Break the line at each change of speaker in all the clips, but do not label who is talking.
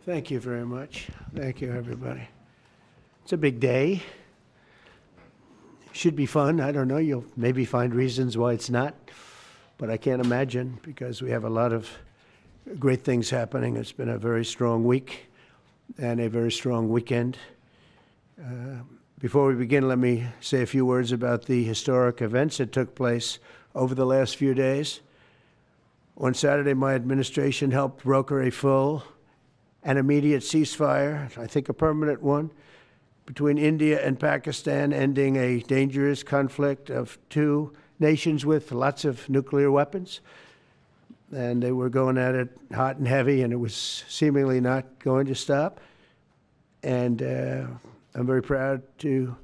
Thank you very much. Thank you, everybody. It's a big day. Should be fun. I don't know. You'll maybe find reasons why it's not, but I can't imagine because we have a lot of great things happening. It's been a very strong week and a very strong weekend. Before we begin, let me say a few words about the historic events that took place over the last few days. On Saturday, my administration helped broker a full and immediate ceasefire, I think a permanent one, between India and Pakistan, ending a dangerous conflict of two nations with lots of nuclear weapons. And they were going at it hot and heavy, and it was seemingly not going to stop. And I'm very proud to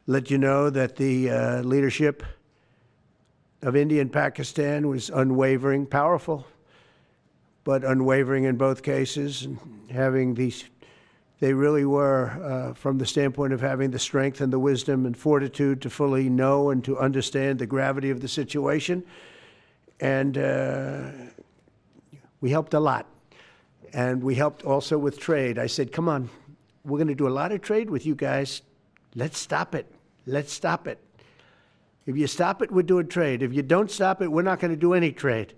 let you know that the leadership of India and Pakistan was unwavering, powerful, but unwavering in both cases, and having these, they really were, from the standpoint of having the strength and the wisdom and fortitude to fully know and to understand the gravity of the situation. And we helped a lot. And we helped also with trade. I said, come on, we're going to do a lot of trade with you guys. Let's stop it. Let's stop it. If you stop it, we're doing trade. If you don't stop it, we're not going to do any trade.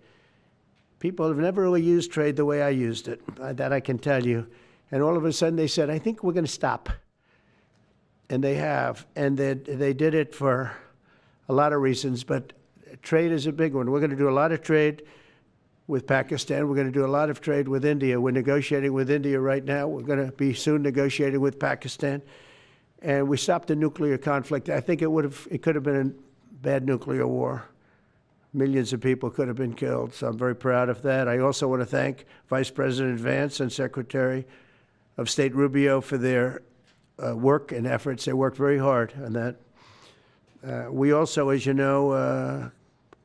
People have never really used trade the way I used it. That I can tell you. And all of a sudden they said, I think we're going to stop. And they have. And they did it for a lot of reasons, but trade is a big one. We're going to do a lot of trade with Pakistan. We're going to do a lot of trade with India. We're negotiating with India right now. We're going to be soon negotiating with Pakistan. And we stopped the nuclear conflict. I think it could have been a bad nuclear war. Millions of people could have been killed. So I'm very proud of that. I also want to thank Vice President Vance and Secretary of State Rubio for their work and efforts. They worked very hard on that. We also, as you know,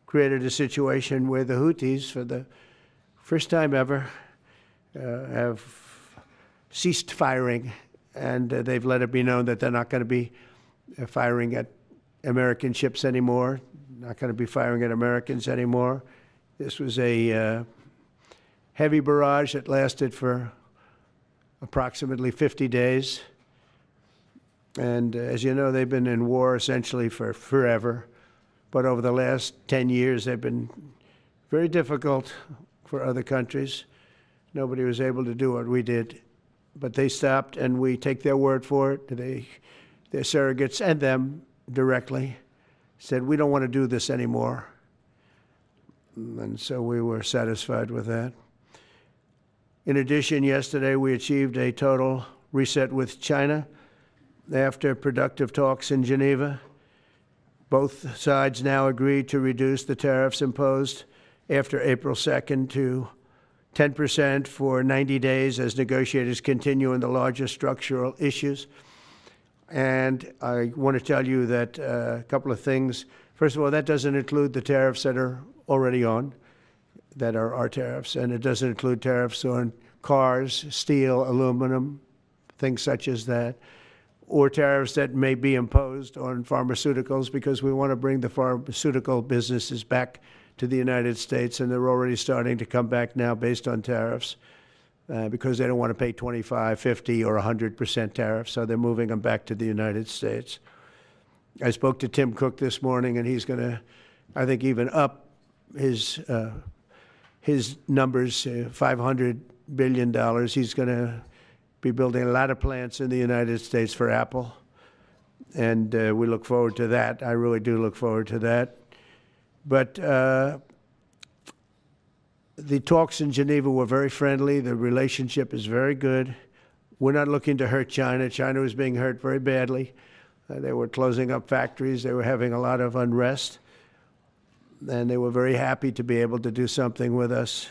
created a situation where the Houthis, for the first time ever, have ceased firing, and they've let it be known that they're not going to be firing at American ships anymore, not going to be firing at Americans anymore. This was a heavy barrage that lasted for approximately 50 days. And as you know, they've been in war essentially for forever. But over the last 10 years, they've been very difficult for other countries. Nobody was able to do what we did. But they stopped, and we take their word for it. Their surrogates and them directly said, we don't want to do this anymore. And so we were satisfied with that. In addition, yesterday we achieved a total reset with China after productive talks in Geneva. Both sides now agreed to reduce the tariffs imposed after April 2nd to 10% for 90 days as negotiators continue in the largest structural issues. And I want to tell you that a couple of things. First of all, that doesn't include the tariffs that are already on, that are our tariffs. And it doesn't include tariffs on cars, steel, aluminum, things such as that, or tariffs that may be imposed on pharmaceuticals, because we want to bring the pharmaceutical businesses back to the United States, and they're already starting to come back now based on tariffs because they don't want to pay 25, 50, or 100% tariffs, so they're moving them back to the United States. I spoke to Tim Cook this morning, and he's going to, I think, even up his numbers, $500 billion. He's going to be building a lot of plants in the United States for Apple, and we look forward to that. I really do look forward to that. But the talks in Geneva were very friendly. The relationship is very good. We're not looking to hurt China. China was being hurt very badly. They were closing up factories. They were having a lot of unrest. And they were very happy to be able to do something with us.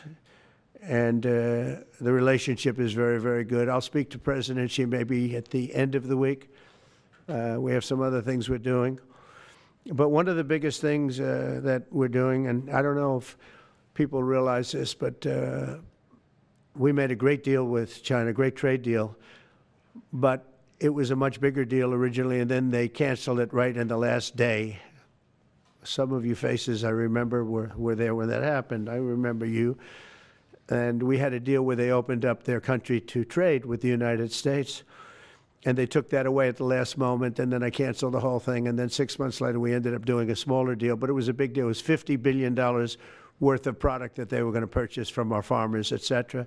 And the relationship is very, very good. I'll speak to President Xi maybe at the end of the week. We have some other things we're doing. But one of the biggest things that we're doing, and I don't know if people realize this, but we made a great deal with China, a great trade deal. But it was a much bigger deal originally, and then they canceled it right in the last day. Some of you faces I remember were there when that happened. I remember you. And we had a deal where they opened up their country to trade with the United States. And they took that away at the last moment, and then I canceled the whole thing. And then 6 months later, we ended up doing a smaller deal. But it was a big deal. It was $50 billion worth of product that they were going to purchase from our farmers, et cetera.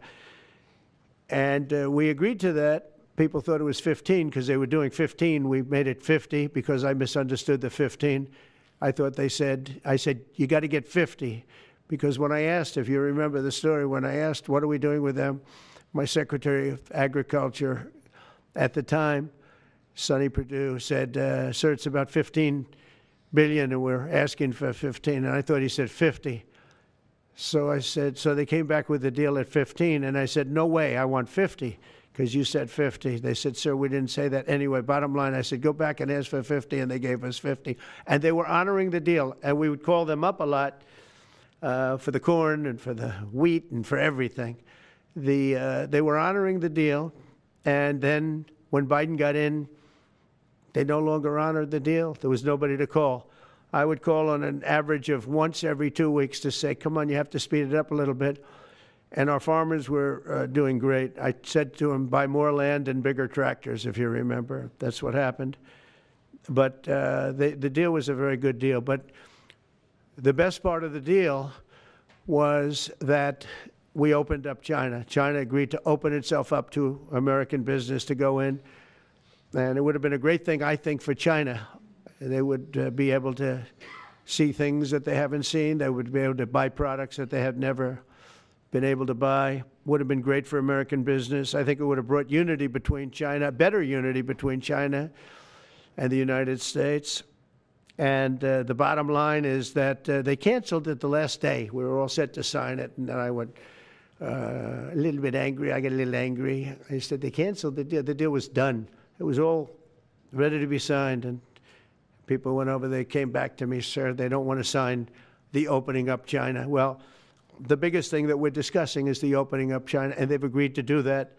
And we agreed to that. People thought it was 15 because they were doing 15. We made it 50 because I misunderstood the 15. I said, you got to get 50. Because when I asked, if you remember the story, when I asked, what are we doing with them? My Secretary of Agriculture at the time, Sonny Perdue, said, sir, it's about 15 billion and we're asking for 15. And I thought he said 50. So I said, so they came back with the deal at 15. And I said, no way, I want 50. Because you said 50. They said, sir, we didn't say that. Anyway, bottom line, I said, go back and ask for 50, and they gave us 50. And they were honoring the deal, and we would call them up a lot for the corn and for the wheat and for everything. They were honoring the deal, and then when Biden got in, they no longer honored the deal. There was nobody to call. I would call on an average of once every 2 weeks to say, come on, you have to speed it up a little bit. And our farmers were doing great. I said to them, buy more land and bigger tractors, if you remember. That's what happened. But the deal was a very good deal. But the best part of the deal was that we opened up China. China agreed to open itself up to American business to go in. And it would have been a great thing, I think, for China. They would be able to see things that they haven't seen. They would be able to buy products that they had never been able to buy. Would have been great for American business. I think it would have brought unity between China, better unity between China and the United States. And the bottom line is that they canceled it the last day. We were all set to sign it, and then I went a little bit angry. I got a little angry. I said, they canceled the deal. The deal was done. It was all ready to be signed, and people went over. They came back to me, sir, they don't want to sign the opening up China. Well, the biggest thing that we're discussing is the opening up China, and they've agreed to do that,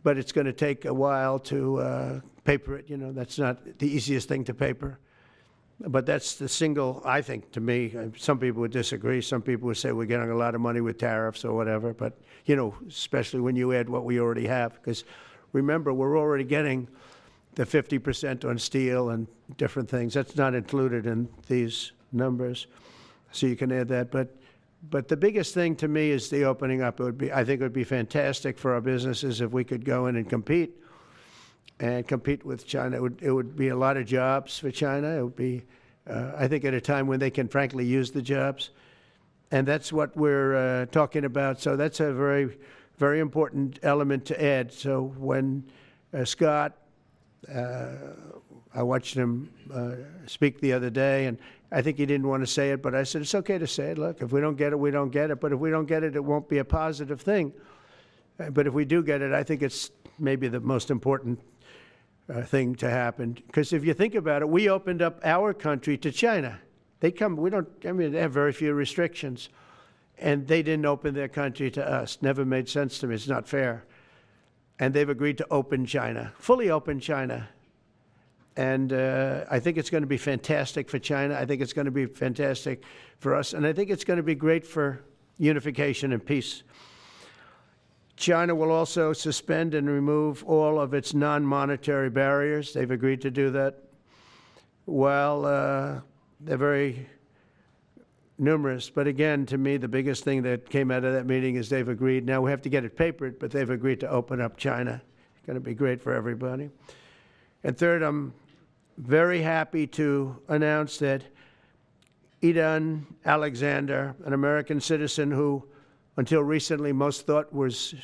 but it's going to take a while to paper it. You know, that's not the easiest thing to paper. But that's the single, I think, to me, some people would disagree. Some people would say we're getting a lot of money with tariffs or whatever, but, you know, especially when you add what we already have. Because remember, we're already getting the 50% on steel and different things. That's not included in these numbers, so you can add that. But the biggest thing to me is the opening up. I think it would be fantastic for our businesses if we could go in and compete with China. It would be a lot of jobs for China. It would be, I think, at a time when they can frankly use the jobs. And that's what we're talking about. So that's a very, very important element to add. So when Scott, I watched him speak the other day, and I think he didn't want to say it, but I said, it's okay to say it. Look, if we don't get it, we don't get it. But if we don't get it, it won't be a positive thing. But if we do get it, I think it's maybe the most important thing to happen. Because if you think about it, we opened up our country to China. They have very few restrictions. And they didn't open their country to us. Never made sense to me. It's not fair. And they've agreed to open China, fully open China. And I think it's going to be fantastic for China. I think it's going to be fantastic for us. And I think it's going to be great for unification and peace. China will also suspend and remove all of its non-monetary barriers. They've agreed to do that. Well, they're very numerous. But again, to me, the biggest thing that came out of that meeting is they've agreed. Now we have to get it papered, but they've agreed to open up China. It's going to be great for everybody. And third, I'm very happy to announce that Idan Alexander, an American citizen who until recently most thought was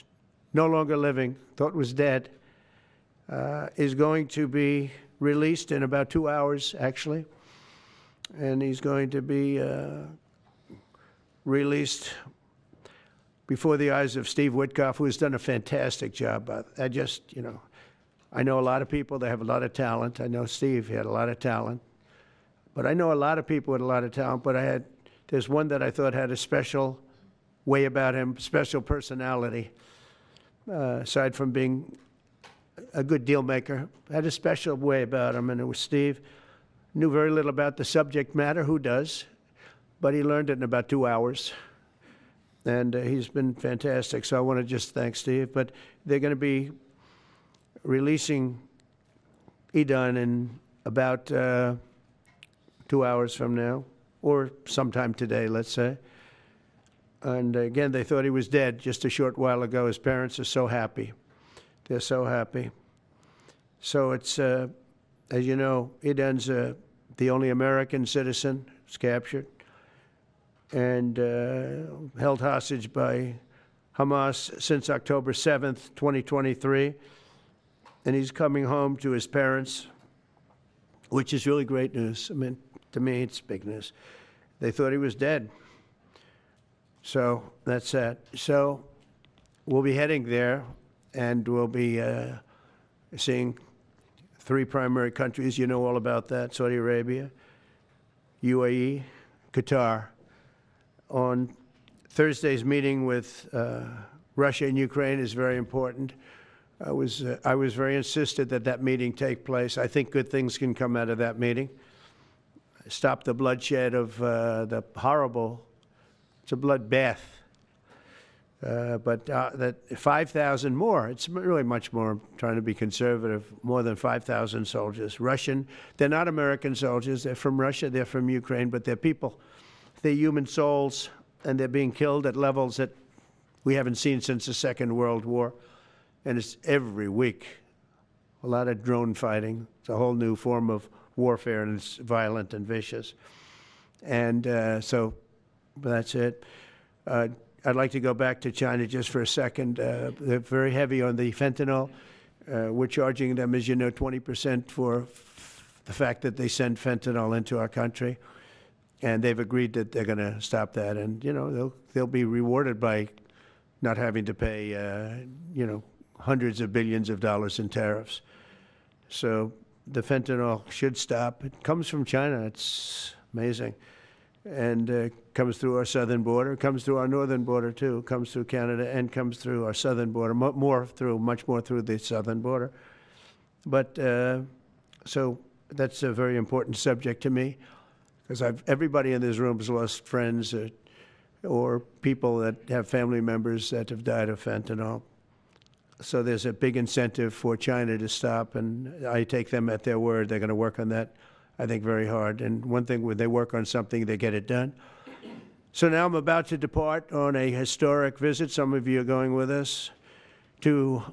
no longer living, thought was dead, is going to be released in about 2 hours, actually. And he's going to be released before the eyes of Steve Witkoff, who has done a fantastic job. I know a lot of people that have a lot of talent. I know Steve, he had a lot of talent. But I know a lot of people with a lot of talent, but there's one that I thought had a special way about him, special personality. Aside from being a good deal maker, had a special way about him, and it was Steve. Knew very little about the subject matter, who does? But he learned it in about 2 hours. and he's been fantastic. So I want to just thank Steve. But they're going to be releasing Idan in about 2 hours from now, or sometime today, let's say. And again, they thought he was dead just a short while ago. His parents are so happy. They're so happy. So it's, as you know, Idan's the only American citizen who's captured and held hostage by Hamas since October 7th, 2023. And he's coming home to his parents, which is really great news. I mean, to me, it's big news. They thought he was dead. So that's that. So we'll be heading there, and we'll be seeing 3 primary countries. You know all about that: Saudi Arabia, UAE, Qatar. On Thursday's meeting with Russia and Ukraine is very important. I was very insistent that that meeting take place. I think good things can come out of that meeting. Stop the bloodshed of the horrible. It's a bloodbath. But that 5,000 more, it's really much more, I'm trying to be conservative, more than 5,000 soldiers. Russian, they're not American soldiers, they're from Russia, they're from Ukraine, but they're people. They're human souls, and they're being killed at levels that we haven't seen since the Second World War. And it's every week. A lot of drone fighting. It's a whole new form of warfare, and it's violent and vicious. And so that's it. I'd like to go back to China just for a second. They're very heavy on the fentanyl. We're charging them, as you know, 20% for the fact that they send fentanyl into our country. And they've agreed that they're going to stop that. And, you know, they'll be rewarded by not having to pay, you know, hundreds of billions of dollars in tariffs. So the fentanyl should stop. It comes from China. It's amazing. And comes through our southern border, comes through our northern border too, comes through Canada, and comes through our southern border, much more through the southern border. But so that's a very important subject to me, because everybody in this room has lost friends or people that have family members that have died of fentanyl. So there's a big incentive for China to stop, and I take them at their word. They're going to work on that, I think, very hard. And one thing, when they work on something, they get it done. So now I'm about to depart on a historic visit. Some of you are going with us to,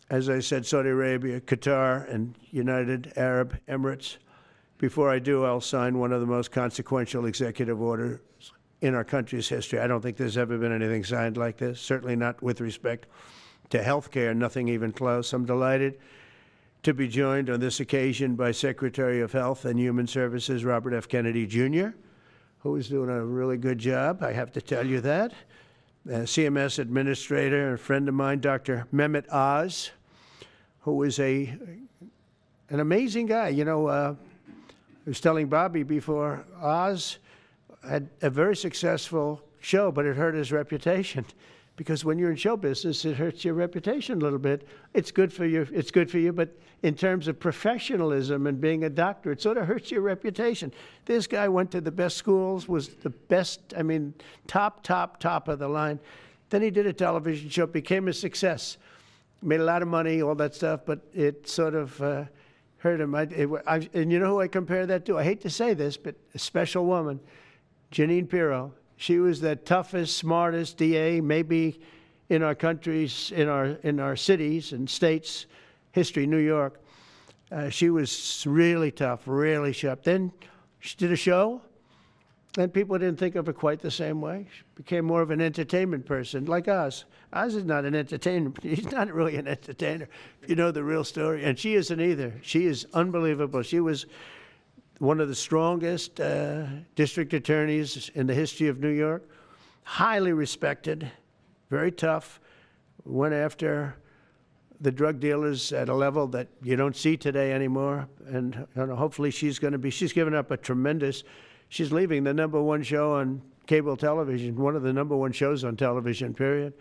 as I said, Saudi Arabia, Qatar, and United Arab Emirates. Before I do, I'll sign one of the most consequential executive orders in our country's history. I don't think there's ever been anything signed like this, certainly not with respect to health care, nothing even close. I'm delighted to be joined on this occasion by Secretary of Health and Human Services Robert F. Kennedy Jr., who is doing a really good job, I have to tell you that. CMS Administrator, a friend of mine, Dr. Mehmet Oz, who is an amazing guy. You know, I was telling Bobby before, Oz had a very successful show, but it hurt his reputation. Because when you're in show business, it hurts your reputation a little bit. It's good for you, but in terms of professionalism and being a doctor, it sort of hurts your reputation. This guy went to the best schools, was the best, I mean, top of the line. Then he did a television show, became a success, made a lot of money, all that stuff, but it sort of hurt him. And you know who I compare that to? I hate to say this, but a special woman, Jeanine Pirro. She was the toughest, smartest DA, maybe in our countries, in our cities and states history, New York. She was really tough, really sharp. Then she did a show, and people didn't think of her quite the same way. She became more of an entertainment person, like Oz. Oz is not an entertainer. He's not really an entertainer, if you know the real story. And she isn't either. She is unbelievable. She was one of the strongest district attorneys in the history of New York, highly respected, very tough, went after the drug dealers at a level that you don't see today anymore. And hopefully she's given up a tremendous, she's leaving the #1 show on cable television, one of the #1 shows on television, period,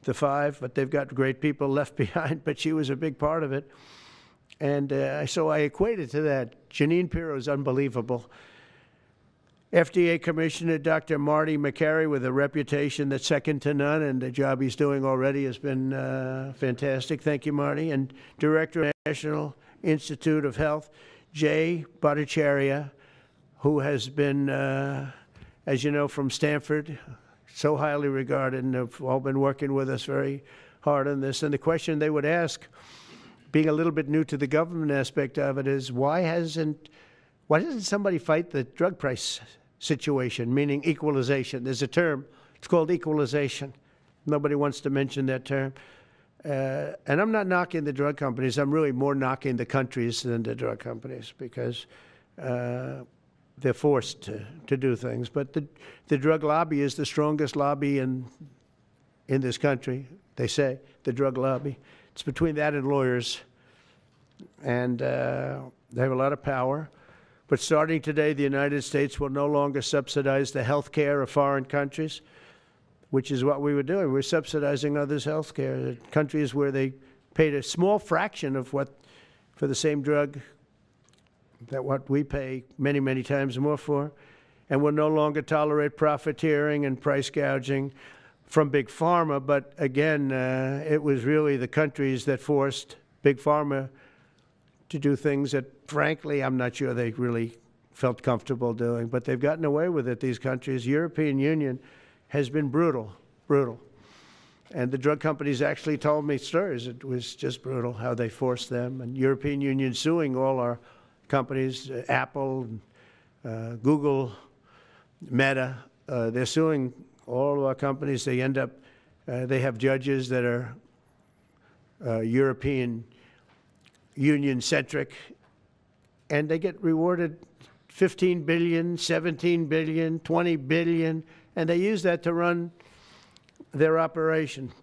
The Five, but they've got great people left behind, but she was a big part of it. And so I equated to that. Jeanine Pirro is unbelievable. FDA Commissioner Dr. Marty McCary, with a reputation that's second to none, and the job he's doing already has been fantastic. Thank you, Marty. And Director of the National Institute of Health, Jay Bhattacharya, who has been, as you know, from Stanford, so highly regarded, and have all been working with us very hard on this. And the question they would ask, being a little bit new to the government aspect of it, is why doesn't somebody fight the drug price situation, meaning equalization? There's a term, it's called equalization. Nobody wants to mention that term. And I'm not knocking the drug companies. I'm really more knocking the countries than the drug companies, because they're forced to do things. But the drug lobby is the strongest lobby in this country, they say, the drug lobby. It's between that and lawyers. And they have a lot of power. But starting today, the United States will no longer subsidize the health care of foreign countries, which is what we were doing. We're subsidizing others' health care. Countries where they paid a small fraction of what, for the same drug, that what we pay many, many times more for. And we'll no longer tolerate profiteering and price gouging from Big Pharma. But again, it was really the countries that forced Big Pharma to do things that, frankly, I'm not sure they really felt comfortable doing. But they've gotten away with it, these countries. European Union has been brutal. And the drug companies actually told me stories. It was just brutal how they forced them. And European Union suing all our companies, Apple, Google, Meta. They're suing all of our companies. They end up, they have judges that are European Union-centric, and they get rewarded $15 billion, $17 billion, $20 billion, and they use that to run their operation.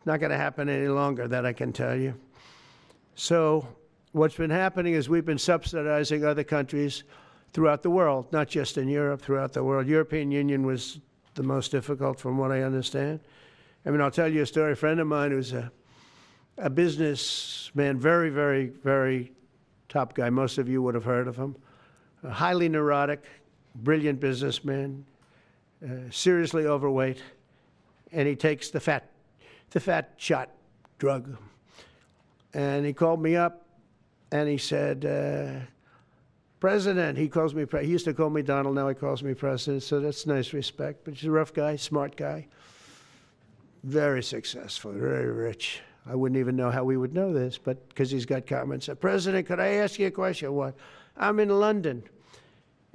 Not going to happen any longer, that I can tell you. So what's been happening is we've been subsidizing other countries throughout the world, not just in Europe, throughout the world. European Union was the most difficult, from what I understand. I mean, I'll tell you a story. A friend of mine who's a businessman, very, very, very top guy. Most of you would have heard of him. A highly neurotic, brilliant businessman, seriously overweight, and he takes the fat shot drug. And he called me up, and he said, President, he calls me, he used to call me Donald, now he calls me President, so that's nice respect. But he's a rough guy, smart guy, very successful, very rich. I wouldn't even know how we would know this, but because he's got comments. President, could I ask you a question? What? I'm in London,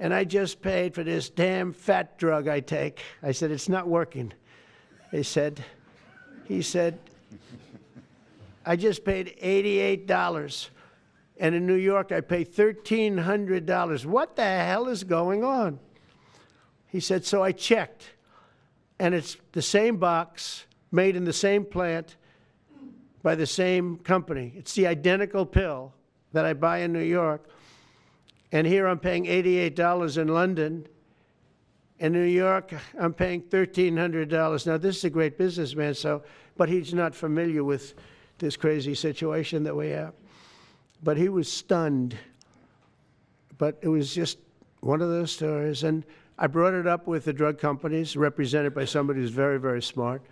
and I just paid for this damn fat drug I take. I said, it's not working. He said, I just paid $88. And in New York, I pay $1,300. What the hell is going on? He said, so I checked, and it's the same box, made in the same plant, by the same company. It's the identical pill that I buy in New York. And here I'm paying $88 in London. In New York, I'm paying $1,300. Now, this is a great businessman, but he's not familiar with this crazy situation that we have. But he was stunned. But it was just one of those stories. And I brought it up with the drug companies, represented by somebody who's very, very smart,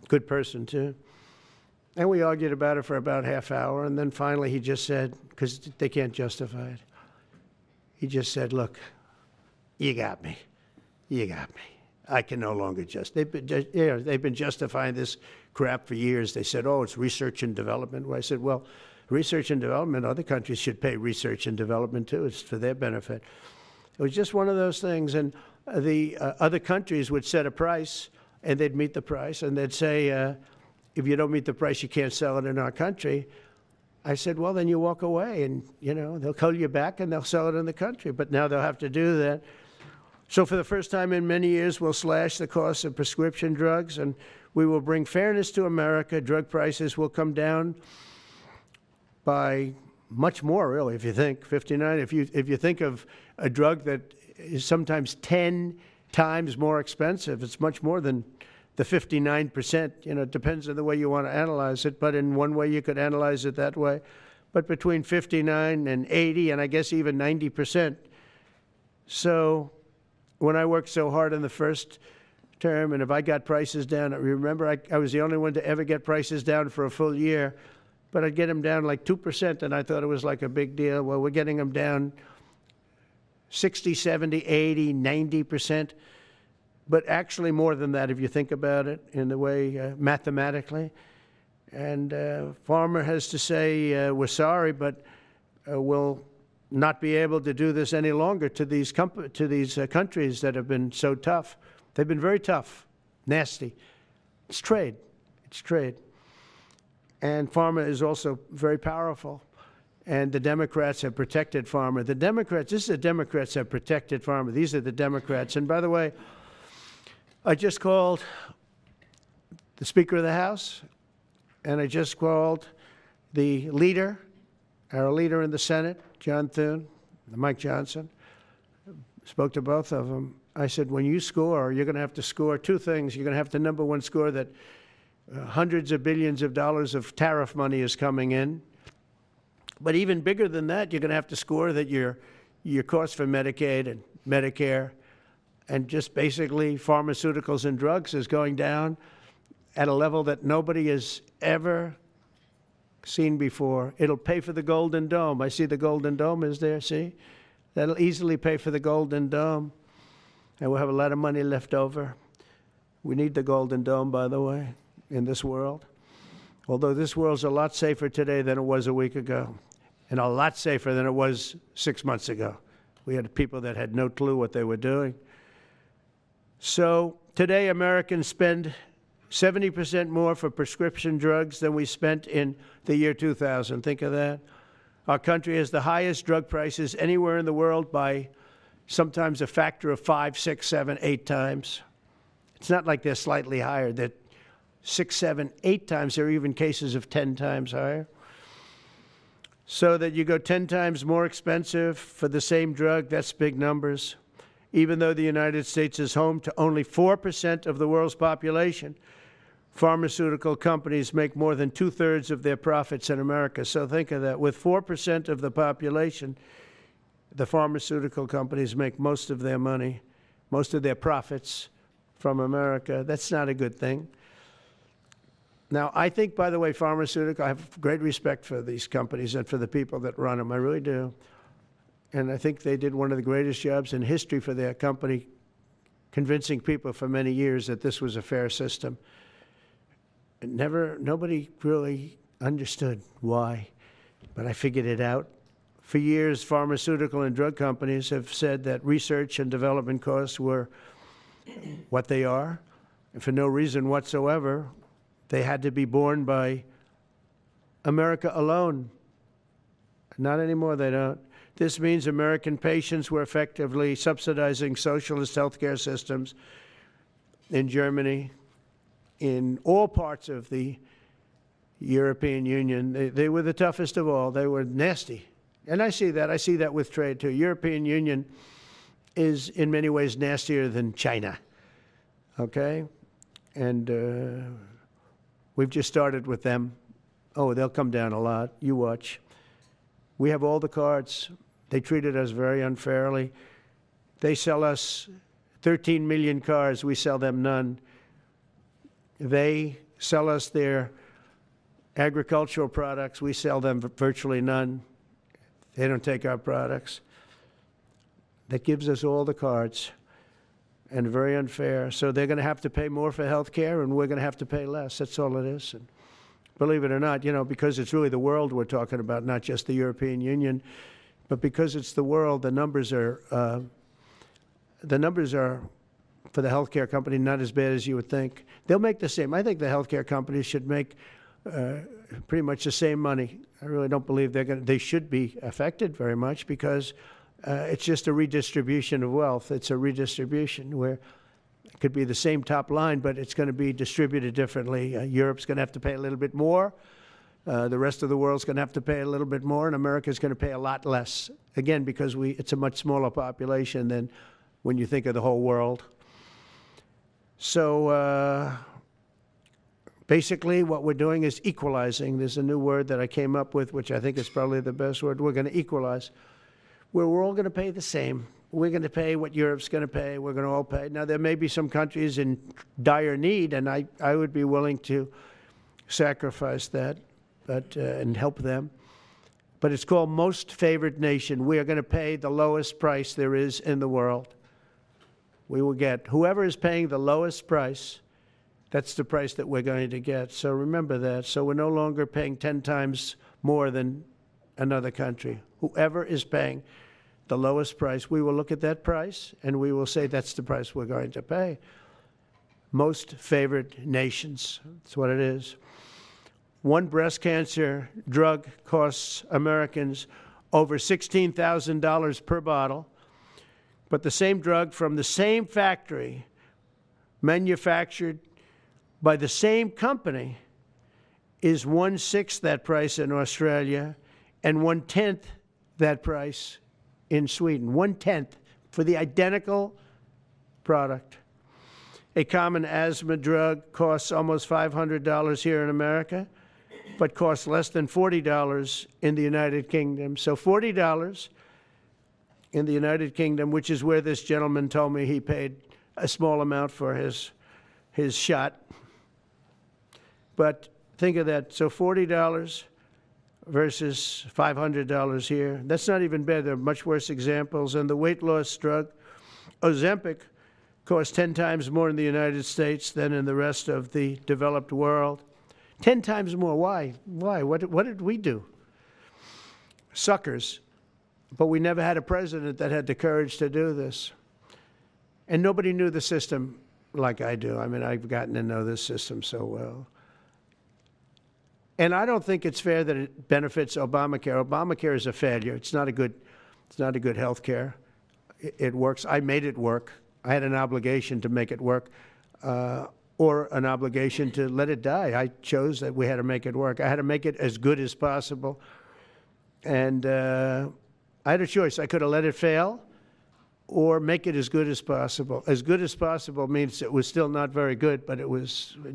good person too. And we argued about it for about half hour. And then finally he just said, because they can't justify it, he just said, look, you got me. You got me. I can no longer they've been justifying this crap for years. They said, oh, it's research and development. Well, I said, well, research and development, other countries should pay research and development too. It's for their benefit. It was just one of those things. And the other countries would set a price, and they'd meet the price, and they'd say, if you don't meet the price, you can't sell it in our country. I said, well, then you walk away, and they'll call you back, and they'll sell it in the country. But now they'll have to do that. So for the first time in many years, we'll slash the cost of prescription drugs, and we will bring fairness to America. Drug prices will come down by much more, really, if you think 59. If you think of a drug that is sometimes 10 times more expensive, it's much more than the 59%. It depends on the way you want to analyze it, but in one way you could analyze it that way. But between 59 and 80, and I guess even 90%. So when I worked so hard in the first term, and if I got prices down, remember I was the only one to ever get prices down for a full year, but I'd get them down like 2%, and I thought it was like a big deal. Well, we're getting them down 60, 70, 80, 90%, but actually more than that if you think about it in the way mathematically. And Pharma has to say, we're sorry, but we'll not be able to do this any longer to these countries that have been so tough. They've been very tough, nasty. It's trade. It's trade. And pharma is also very powerful. And the Democrats have protected pharma. The Democrats, this is the Democrats have protected pharma. These are the Democrats. And by the way, I just called the Speaker of the House, and I just called the leader, our leader in the Senate, John Thune, Mike Johnson. Spoke to both of them. I said, when you score, you're going to have to score two things. You're going to have to, number one, score that hundreds of billions of dollars of tariff money is coming in. But even bigger than that, you're going to have to score that your cost for Medicaid and Medicare and just basically pharmaceuticals and drugs is going down at a level that nobody has ever seen before. It'll pay for the Golden Dome. I see the Golden Dome is there, see? That'll easily pay for the Golden Dome. And we'll have a lot of money left over. We need the Golden Dome, by the way, in this world. Although this world's a lot safer today than it was a week ago, and a lot safer than it was 6 months ago. We had people that had no clue what they were doing. So today, Americans spend 70% more for prescription drugs than we spent in the year 2000. Think of that. Our country has the highest drug prices anywhere in the world by sometimes a factor of 5, 6, 7, 8 times. It's not like they're slightly higher. They're 6, 7, 8 times. There are even cases of 10 times higher. So that you go 10 times more expensive for the same drug, that's big numbers. Even though the United States is home to only 4% of the world's population, pharmaceutical companies make more than 2/3 of their profits in America. So think of that. With 4% of the population, the pharmaceutical companies make most of their money, most of their profits from America. That's not a good thing. Now, I think, by the way, I have great respect for these companies and for the people that run them. I really do. And I think they did one of the greatest jobs in history for their company, convincing people for many years that this was a fair system. Nobody really understood why, but I figured it out. For years, pharmaceutical and drug companies have said that research and development costs were what they are, and for no reason whatsoever. They had to be borne by America alone. Not anymore, they don't. This means American patients were effectively subsidizing socialist healthcare systems in Germany, in all parts of the European Union. They were the toughest of all. They were nasty. And I see that. I see that with trade, too. European Union is in many ways nastier than China, okay? And we've just started with them. Oh, they'll come down a lot. You watch. We have all the cards. They treated us very unfairly. They sell us 13 million cars. We sell them none. They sell us their agricultural products. We sell them virtually none. They don't take our products. That gives us all the cards, and very unfair. So they're going to have to pay more for health care, and we're going to have to pay less. That's all it is. And believe it or not, because it's really the world we're talking about, not just the European Union, but because it's the world, the numbers are for the healthcare company not as bad as you would think. They'll make the same. I think the healthcare companies should make pretty much the same money. I really don't believe they should be affected very much, because it's just a redistribution of wealth. It's a redistribution where it could be the same top line, but it's going to be distributed differently. Europe's going to have to pay a little bit more. The rest of the world's going to have to pay a little bit more, and America's going to pay a lot less. Again, because it's a much smaller population than when you think of the whole world. So basically what we're doing is equalizing. There's a new word that I came up with, which I think is probably the best word. We're going to equalize, where we're all going to pay the same. we're going to pay what Europe's going to pay. We're going to all pay. Now, there may be some countries in dire need, and I would be willing to sacrifice that and help them. But it's called most favored nation. We are going to pay the lowest price there is in the world. We will get whoever is paying the lowest price, that's the price that we're going to get. So remember that. So we're no longer paying 10 times more than another country. Whoever is paying the lowest price, we will look at that price and we will say that's the price we're going to pay. Most favored nations, that's what it is. One breast cancer drug costs Americans over $16,000 per bottle, but the same drug from the same factory, manufactured by the same company, is 1/6 that price in Australia and 1/10 that price in Sweden. 1/10 for the identical product. A common asthma drug costs almost $500 here in America, but costs less than $40 in the United Kingdom. So $40 in the United Kingdom, which is where this gentleman told me he paid a small amount for his shot. But think of that. So $40 versus $500 here. That's not even bad. There are much worse examples. And the weight loss drug, Ozempic, costs 10 times more in the United States than in the rest of the developed world. 10 times more. Why? Why? What did we do? Suckers. But we never had a president that had the courage to do this. And nobody knew the system like I do. I mean, I've gotten to know this system so well. And I don't think it's fair that it benefits Obamacare. Obamacare is a failure. It's not a good health care. It works. I made it work. I had an obligation to make it work, or an obligation to let it die. I chose that we had to make it work. I had to make it as good as possible. And I had a choice. I could have let it fail or make it as good as possible. As good as possible means it was still not very good, but it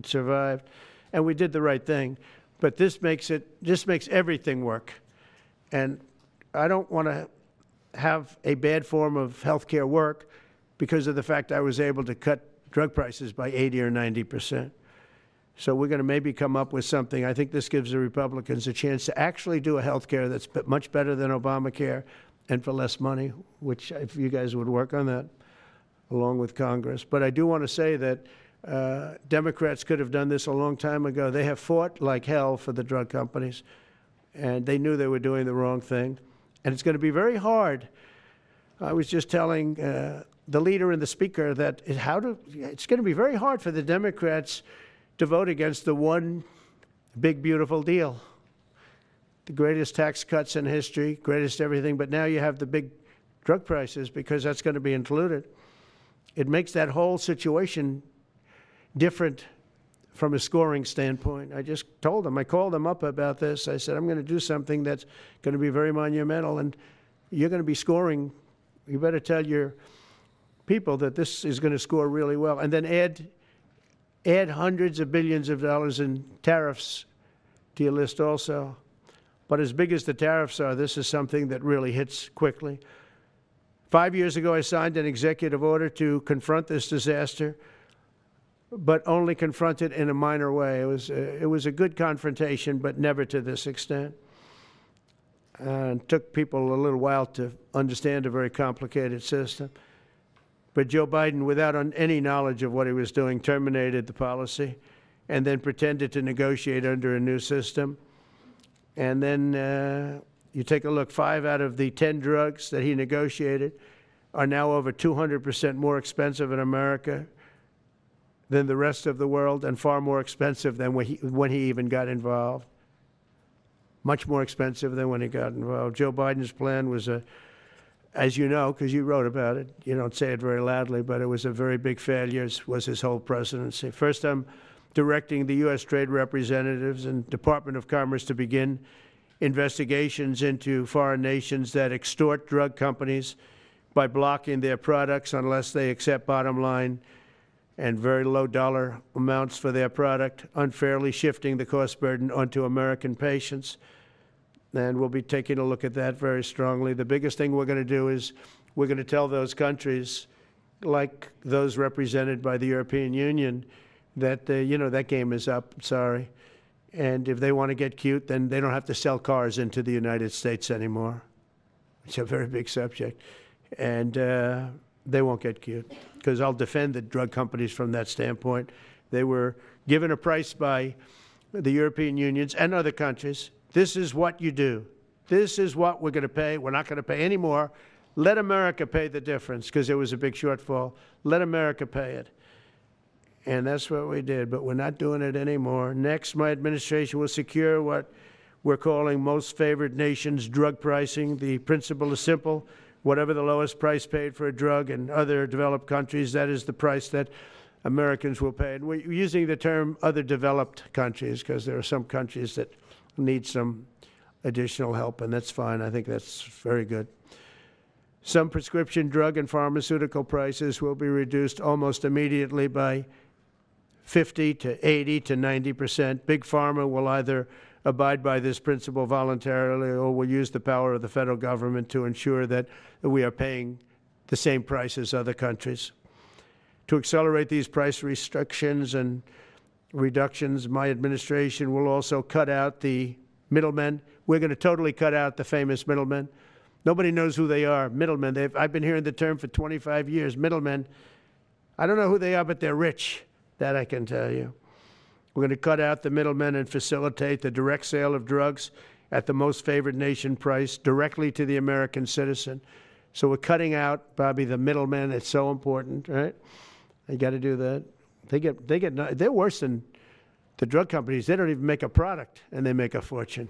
survived. And we did the right thing. But this makes everything work. And I don't want to have a bad form of health care work because of the fact I was able to cut drug prices by 80 or 90%. So we're going to maybe come up with something. I think this gives the Republicans a chance to actually do a health care that's much better than Obamacare and for less money, which if you guys would work on that along with Congress. But I do want to say that Democrats could have done this a long time ago. They have fought like hell for the drug companies, and they knew they were doing the wrong thing. And it's going to be very hard. I was just telling the leader and the speaker that it's going to be very hard for the Democrats to vote against the one big, beautiful deal. The greatest tax cuts in history, greatest everything, but now you have the big drug prices because that's going to be included. It makes that whole situation different from a scoring standpoint. I just told them, I called them up about this. I said, I'm going to do something that's going to be very monumental, and you're going to be scoring. You better tell your people that this is going to score really well. And then add hundreds of billions of dollars in tariffs to your list also. But as big as the tariffs are, this is something that really hits quickly. 5 years ago, I signed an executive order to confront this disaster, but only confront it in a minor way. It was a good confrontation, but never to this extent. And it took people a little while to understand a very complicated system. But Joe Biden, without any knowledge of what he was doing, terminated the policy and then pretended to negotiate under a new system. And then you take a look, 5 out of the 10 drugs that he negotiated are now over 200% more expensive in America than the rest of the world, and far more expensive than when he even got involved. Much more expensive than when he got involved. Joe Biden's plan was as you know, because you wrote about it, you don't say it very loudly, but it was a very big failure, was his whole presidency. First, I'm directing the U.S. Trade Representatives and Department of Commerce to begin investigations into foreign nations that extort drug companies by blocking their products unless they accept bottom line and very low dollar amounts for their product, unfairly shifting the cost burden onto American patients. And we'll be taking a look at that very strongly. The biggest thing we're going to do is we're going to tell those countries, like those represented by the European Union, that, that game is up, sorry. And if they want to get cute, then they don't have to sell cars into the United States anymore. It's a very big subject. And they won't get cute, because I'll defend the drug companies from that standpoint. They were given a price by the European unions and other countries. This is what you do. This is what we're going to pay. We're not going to pay any more. Let America pay the difference, because there was a big shortfall. Let America pay it. And that's what we did, but we're not doing it anymore. Next, my administration will secure what we're calling most favored nations drug pricing. The principle is simple. Whatever the lowest price paid for a drug in other developed countries, that is the price that Americans will pay. And we're using the term other developed countries because there are some countries that need some additional help, and that's fine. I think that's very good. Some prescription drug and pharmaceutical prices will be reduced almost immediately by 50 to 80 to 90%. Big Pharma will either abide by this principle voluntarily or will use the power of the federal government to ensure that we are paying the same price as other countries. To accelerate these price restrictions and reductions, my administration will also cut out the middlemen. We're going to totally cut out the famous middlemen. Nobody knows who they are, middlemen. I've been hearing the term for 25 years, middlemen. I don't know who they are, but they're rich. That I can tell you. We're going to cut out the middlemen and facilitate the direct sale of drugs at the most favored nation price directly to the American citizen. So we're cutting out, Bobby, the middlemen. It's so important, right? You got to do that. They're worse than the drug companies. They don't even make a product, and they make a fortune.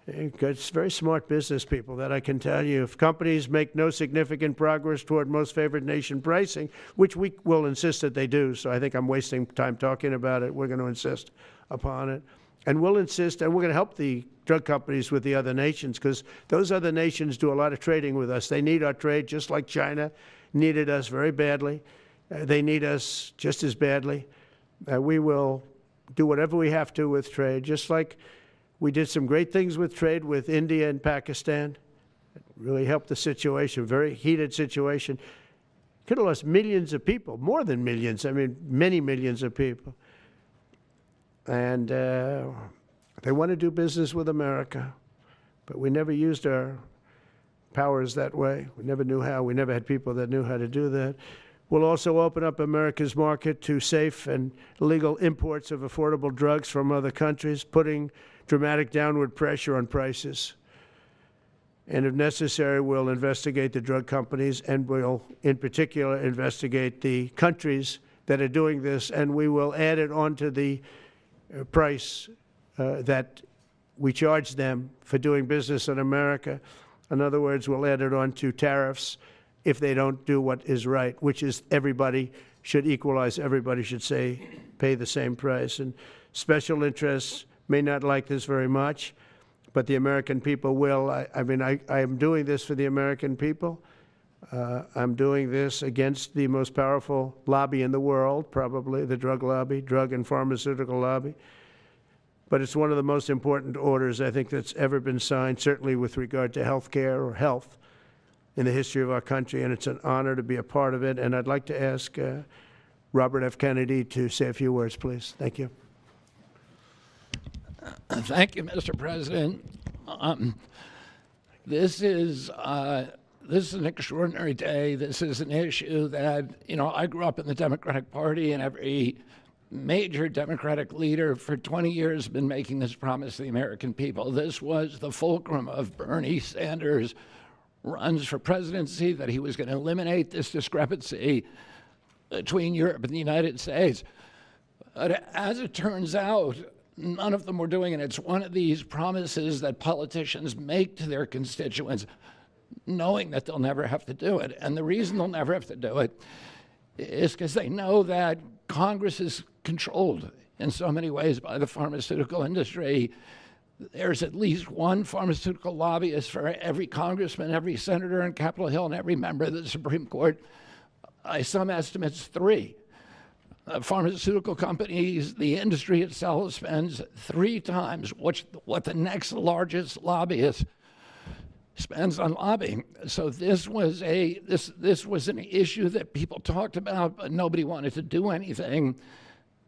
It's very smart business people, that I can tell you. If companies make no significant progress toward most favored nation pricing, which we will insist that they do, so I think I'm wasting time talking about it. We're going to insist upon it. And we'll insist, and we're going to help the drug companies with the other nations, because those other nations do a lot of trading with us. They need our trade, just like China needed us very badly. They need us just as badly. We will do whatever we have to with trade, just like we did some great things with trade with India and Pakistan. It really helped the situation, very heated situation. Could have lost millions of people, more than millions, I mean, many millions of people. And they want to do business with America, but we never used our powers that way. We never knew how. We never had people that knew how to do that. We'll also open up America's market to safe and legal imports of affordable drugs from other countries, putting dramatic downward pressure on prices. And if necessary, we'll investigate the drug companies, and we'll, in particular, investigate the countries that are doing this, and we will add it onto the price that we charge them for doing business in America. In other words, we'll add it onto tariffs if they don't do what is right, which is everybody should equalize. Everybody should pay the same price. And special interests may not like this very much, but the American people will. I am doing this for the American people. I'm doing this against the most powerful lobby in the world, probably the drug lobby, drug and pharmaceutical lobby. But it's one of the most important orders, I think, that's ever been signed, certainly with regard to health care or health in the history of our country, and it's an honor to be a part of it. And I'd like to ask Robert F. Kennedy to say a few words, please. Thank you.
Thank you, Mr. President. This is an extraordinary day. This is an issue that, I grew up in the Democratic Party, and every major Democratic leader for 20 years has been making this promise to the American people. This was the fulcrum of Bernie Sanders' runs for presidency, that he was going to eliminate this discrepancy between Europe and the United States. But as it turns out, none of them were doing it. It's one of these promises that politicians make to their constituents, knowing that they'll never have to do it. And the reason they'll never have to do it is because they know that Congress is controlled in so many ways by the pharmaceutical industry. There's at least one pharmaceutical lobbyist for every congressman, every senator on Capitol Hill, and every member of the Supreme Court. By some estimates, 3. Pharmaceutical companies, the industry itself, spends 3 times what the next largest lobbyist spends on lobbying. So this was an issue that people talked about, but nobody wanted to do anything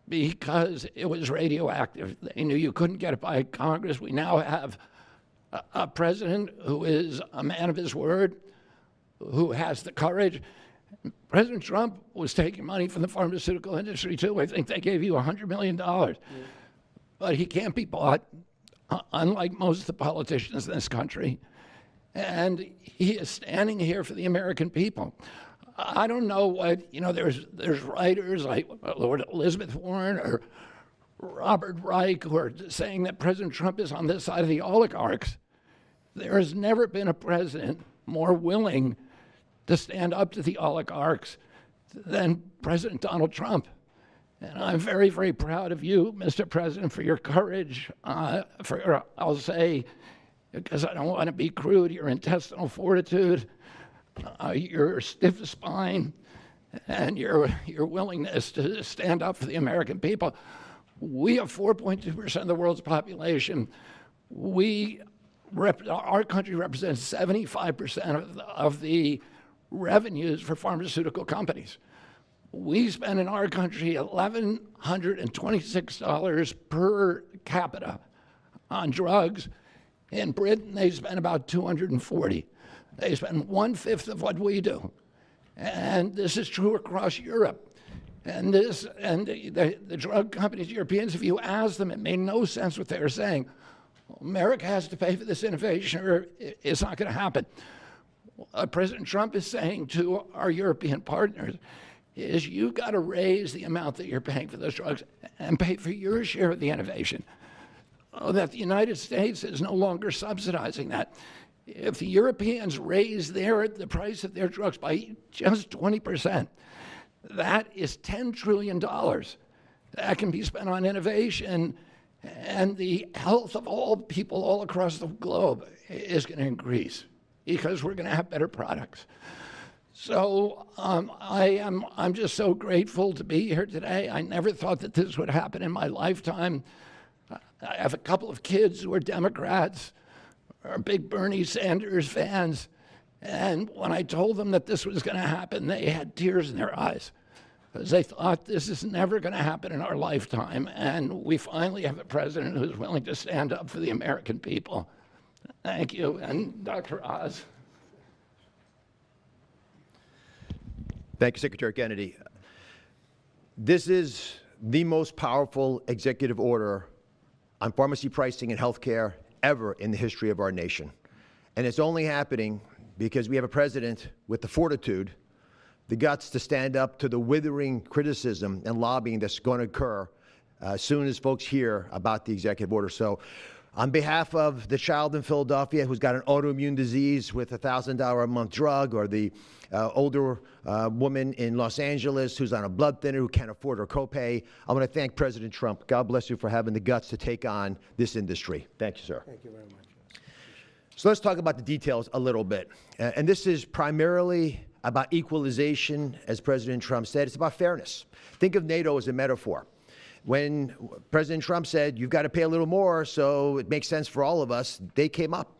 because it was radioactive. They knew you couldn't get it by Congress. We now have a president who is a man of his word, who has the courage. President Trump was taking money from the pharmaceutical industry too. I think they gave you $100 million. Yeah. But he can't be bought, unlike most of the politicians in this country. And he is standing here for the American people. I don't know what, there's writers like Lord Elizabeth Warren or Robert Reich who are saying that President Trump is on this side of the oligarchs. There has never been a president more willing to stand up to the oligarchs than President Donald Trump. And I'm very, very proud of you, Mr. President, for your courage, I'll say, because I don't want to be crude, your intestinal fortitude, your stiff spine, and your willingness to stand up for the American people. We have 4.2% of the world's population. Our country represents 75% of the revenues for pharmaceutical companies. We spend in our country $1,126 per capita on drugs. In Britain, they spend about $240. They spend 1/5 of what we do. And this is true across Europe. And the drug companies, Europeans, if you ask them, it made no sense what they were saying. America has to pay for this innovation or it's not going to happen. What President Trump is saying to our European partners is you've got to raise the amount that you're paying for those drugs and pay for your share of the innovation. That the United States is no longer subsidizing that. If the Europeans raise the price of their drugs by just 20%, that is $10 trillion that can be spent on innovation, and the health of all people all across the globe is going to increase because we're going to have better products. So I'm just so grateful to be here today. I never thought that this would happen in my lifetime. I have a couple of kids who are Democrats, are big Bernie Sanders fans, and when I told them that this was going to happen, they had tears in their eyes because they thought this is never going to happen in our lifetime, and we finally have a president who's willing to stand up for the American people. Thank you, and Dr. Oz.
Thank you, Secretary Kennedy. This is the most powerful executive order on pharmacy pricing and healthcare ever in the history of our nation. And it's only happening because we have a president with the fortitude, the guts to stand up to the withering criticism and lobbying that's going to occur as soon as folks hear about the executive order. So on behalf of the child in Philadelphia who's got an autoimmune disease with a $1,000 a month drug, or the older woman in Los Angeles who's on a blood thinner who can't afford her copay, I want to thank President Trump. God bless you for having the guts to take on this industry. Thank you, sir.
Thank you very much.
So let's talk about the details a little bit. And this is primarily about equalization, as President Trump said. It's about fairness. Think of NATO as a metaphor. When President Trump said, you've got to pay a little more so it makes sense for all of us, they came up.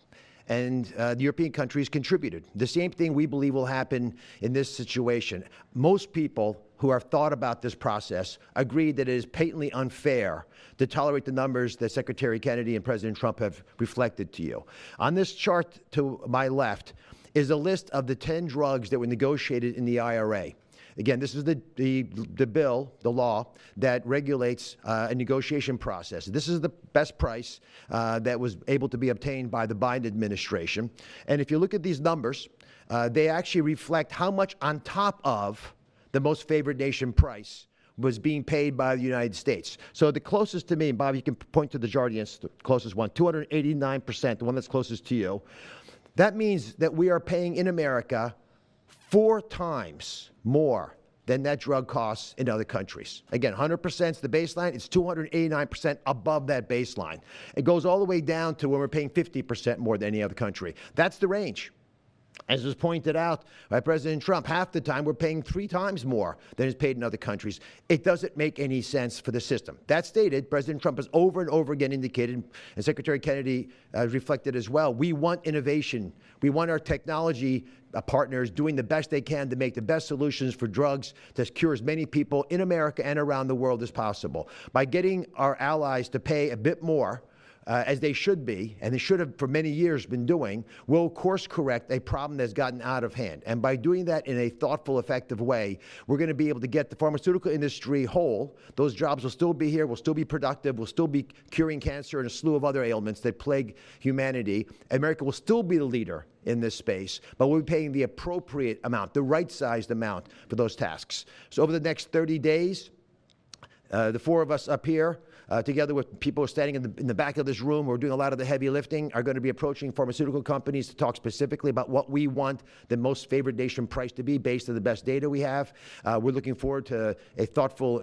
And the European countries contributed. The same thing we believe will happen in this situation. Most people who have thought about this process agree that it is patently unfair to tolerate the numbers that Secretary Kennedy and President Trump have reflected to you. On this chart to my left is a list of the 10 drugs that were negotiated in the IRA. Again, this is the bill, the law, that regulates a negotiation process. This is the best price that was able to be obtained by the Biden administration. And if you look at these numbers, they actually reflect how much on top of the most favored nation price was being paid by the United States. So the closest to me, and Bob, you can point to the Jardiance, the closest one, 289%, the one that's closest to you. That means that we are paying in America 4 times more than that drug costs in other countries. Again, 100% is the baseline. It's 289% above that baseline. It goes all the way down to when we're paying 50% more than any other country. That's the range. As was pointed out by President Trump, half the time we're paying 3 times more than is paid in other countries. It doesn't make any sense for the system. That stated, President Trump has over and over again indicated, and Secretary Kennedy reflected as well, we want innovation. We want our technology partners doing the best they can to make the best solutions for drugs to cure as many people in America and around the world as possible. By getting our allies to pay a bit more, as they should be, and they should have for many years been doing, will course correct a problem that's gotten out of hand. And by doing that in a thoughtful, effective way, we're going to be able to get the pharmaceutical industry whole. Those jobs will still be here, will still be productive, will still be curing cancer and a slew of other ailments that plague humanity. America will still be the leader in this space, but we'll be paying the appropriate amount, the right-sized amount for those tasks. So over the next 30 days, the 4 of us up here, together with people standing in the back of this room who are doing a lot of the heavy lifting, are going to be approaching pharmaceutical companies to talk specifically about what we want the most favored nation price to be based on the best data we have. We're looking forward to a thoughtful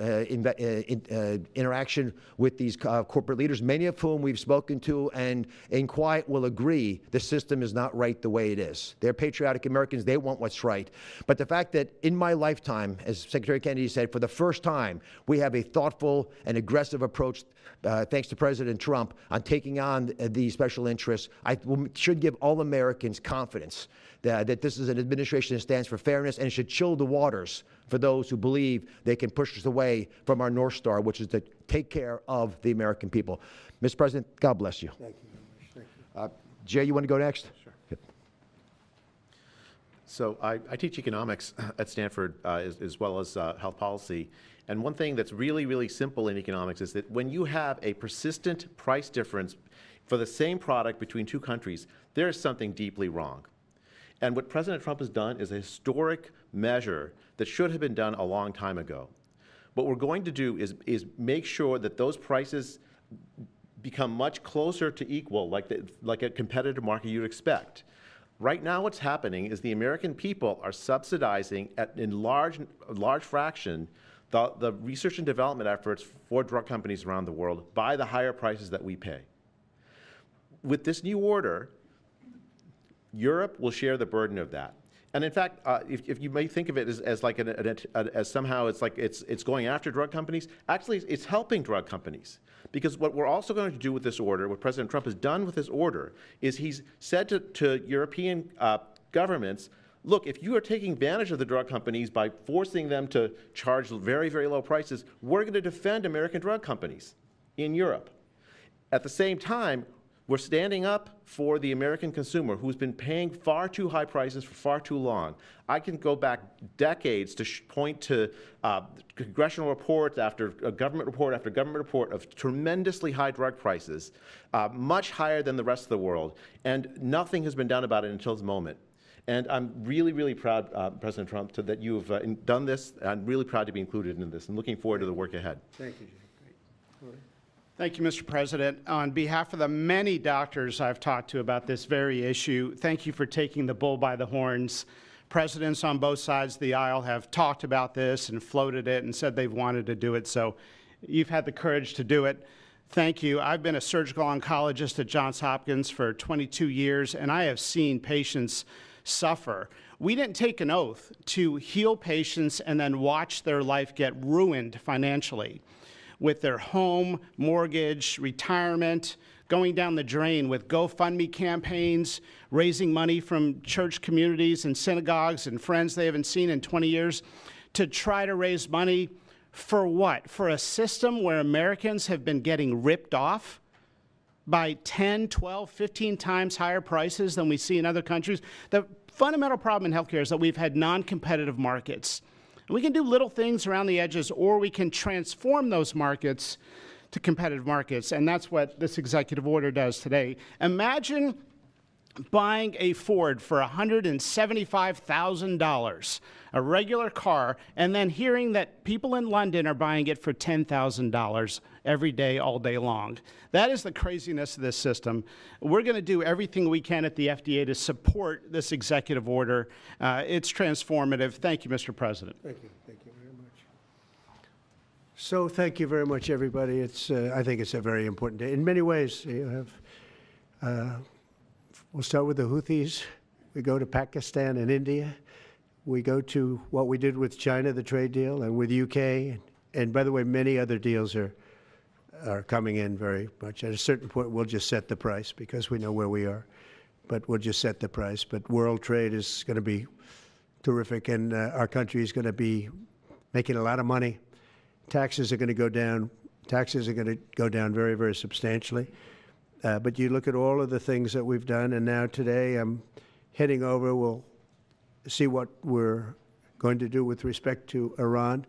interaction with these corporate leaders, many of whom we've spoken to and in quiet will agree the system is not right the way it is. They're patriotic Americans. They want what's right. But the fact that in my lifetime, as Secretary Kennedy said, for the first time, we have a thoughtful and aggressive approach thanks to President Trump, on taking on the special interests, should give all Americans confidence that this is an administration that stands for fairness, and it should chill the waters for those who believe they can push us away from our North Star, which is to take care of the American people. Mr. President, God bless you.
Thank you very much. Thank you.
Jay, you want to go next?
Sure. Yep. So I teach economics at Stanford as well as health policy. And one thing that's really, really simple in economics is that when you have a persistent price difference for the same product between 2 countries, there is something deeply wrong. And what President Trump has done is a historic measure that should have been done a long time ago. What we're going to do is make sure that those prices become much closer to equal, like a competitive market you'd expect. Right now what's happening is the American people are subsidizing in large fraction the research and development efforts for drug companies around the world by the higher prices that we pay. With this new order, Europe will share the burden of that. And in fact, if you may think of it as like as somehow it's going after drug companies, actually it's helping drug companies. Because what we're also going to do with this order, what President Trump has done with this order, is he's said to European governments, look, if you are taking advantage of the drug companies by forcing them to charge very, very low prices, we're going to defend American drug companies in Europe. At the same time, we're standing up for the American consumer who's been paying far too high prices for far too long. I can go back decades to point to congressional reports after government report after government report of tremendously high drug prices, much higher than the rest of the world, and nothing has been done about it until this moment. And I'm really, really proud, President Trump, that you've done this. I'm really proud to be included in this and looking forward to the work ahead.
Thank you, Jay. Great. All right.
Thank you, Mr. President. On behalf of the many doctors I've talked to about this very issue, thank you for taking the bull by the horns. Presidents on both sides of the aisle have talked about this and floated it and said they've wanted to do it, so you've had the courage to do it. Thank you. I've been a surgical oncologist at Johns Hopkins for 22 years, and I have seen patients suffer. We didn't take an oath to heal patients and then watch their life get ruined financially, with their home, mortgage, retirement, going down the drain with GoFundMe campaigns, raising money from church communities and synagogues and friends they haven't seen in 20 years to try to raise money for what? For a system where Americans have been getting ripped off by 10, 12, 15 times higher prices than we see in other countries. The fundamental problem in healthcare is that we've had non-competitive markets. We can do little things around the edges, or we can transform those markets to competitive markets, and that's what this executive order does today. Imagine buying a Ford for $175,000, a regular car, and then hearing that people in London are buying it for $10,000 every day, all day long. That is the craziness of this system. We're going to do everything we can at the FDA to support this executive order. It's transformative. Thank you, Mr. President.
Thank you. Thank you very much. So thank you very much, everybody. I think it's a very important day. In many ways, you have, we'll start with the Houthis. We go to Pakistan and India. We go to what we did with China, the trade deal, and with UK. And by the way, many other deals are coming in very much. At a certain point, we'll just set the price because we know where we are. But we'll just set the price. But world trade is going to be terrific, and our country is going to be making a lot of money. Taxes are going to go down. Taxes are going to go down very, very substantially. But you look at all of the things that we've done, and now today I'm heading over. We'll see what we're going to do with respect to Iran.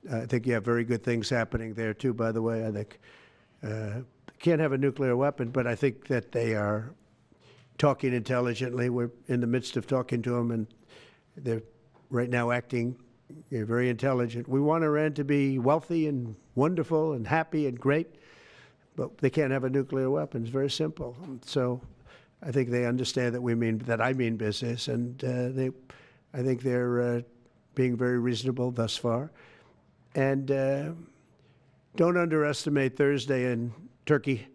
I think you have very good things happening there, too, by the way. I think can't have a nuclear weapon, but I think that they are talking intelligently. We're in the midst of talking to them, and they're right now acting very intelligent. We want Iran to be wealthy and wonderful and happy and great, but they can't have a nuclear weapon. It's very simple. So I think they understand that I mean business, and I think they're being very reasonable thus far. And don't underestimate Thursday in Turkey.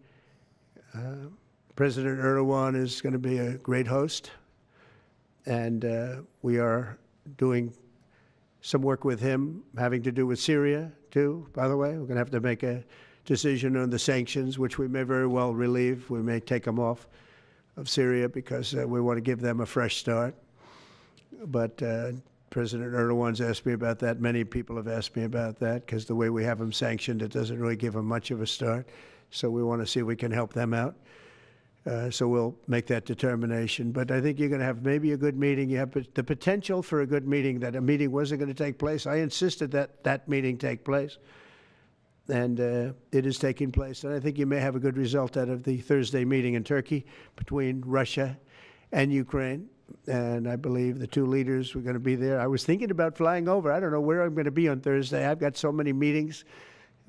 President Erdogan is going to be a great host, and we are doing some work with him having to do with Syria, too, by the way. We're going to have to make a decision on the sanctions, which we may very well relieve. We may take them off of Syria because we want to give them a fresh start. But President Erdogan's asked me about that. Many people have asked me about that because the way we have them sanctioned, it doesn't really give them much of a start. So we want to see if we can help them out. So we'll make that determination. But I think you're going to have maybe a good meeting. You have the potential for a good meeting, that a meeting wasn't going to take place. I insisted that that meeting take place. And it is taking place. And I think you may have a good result out of the Thursday meeting in Turkey between Russia and Ukraine. And I believe the two leaders were going to be there. I was thinking about flying over. I don't know where I'm going to be on Thursday. I've got so many meetings.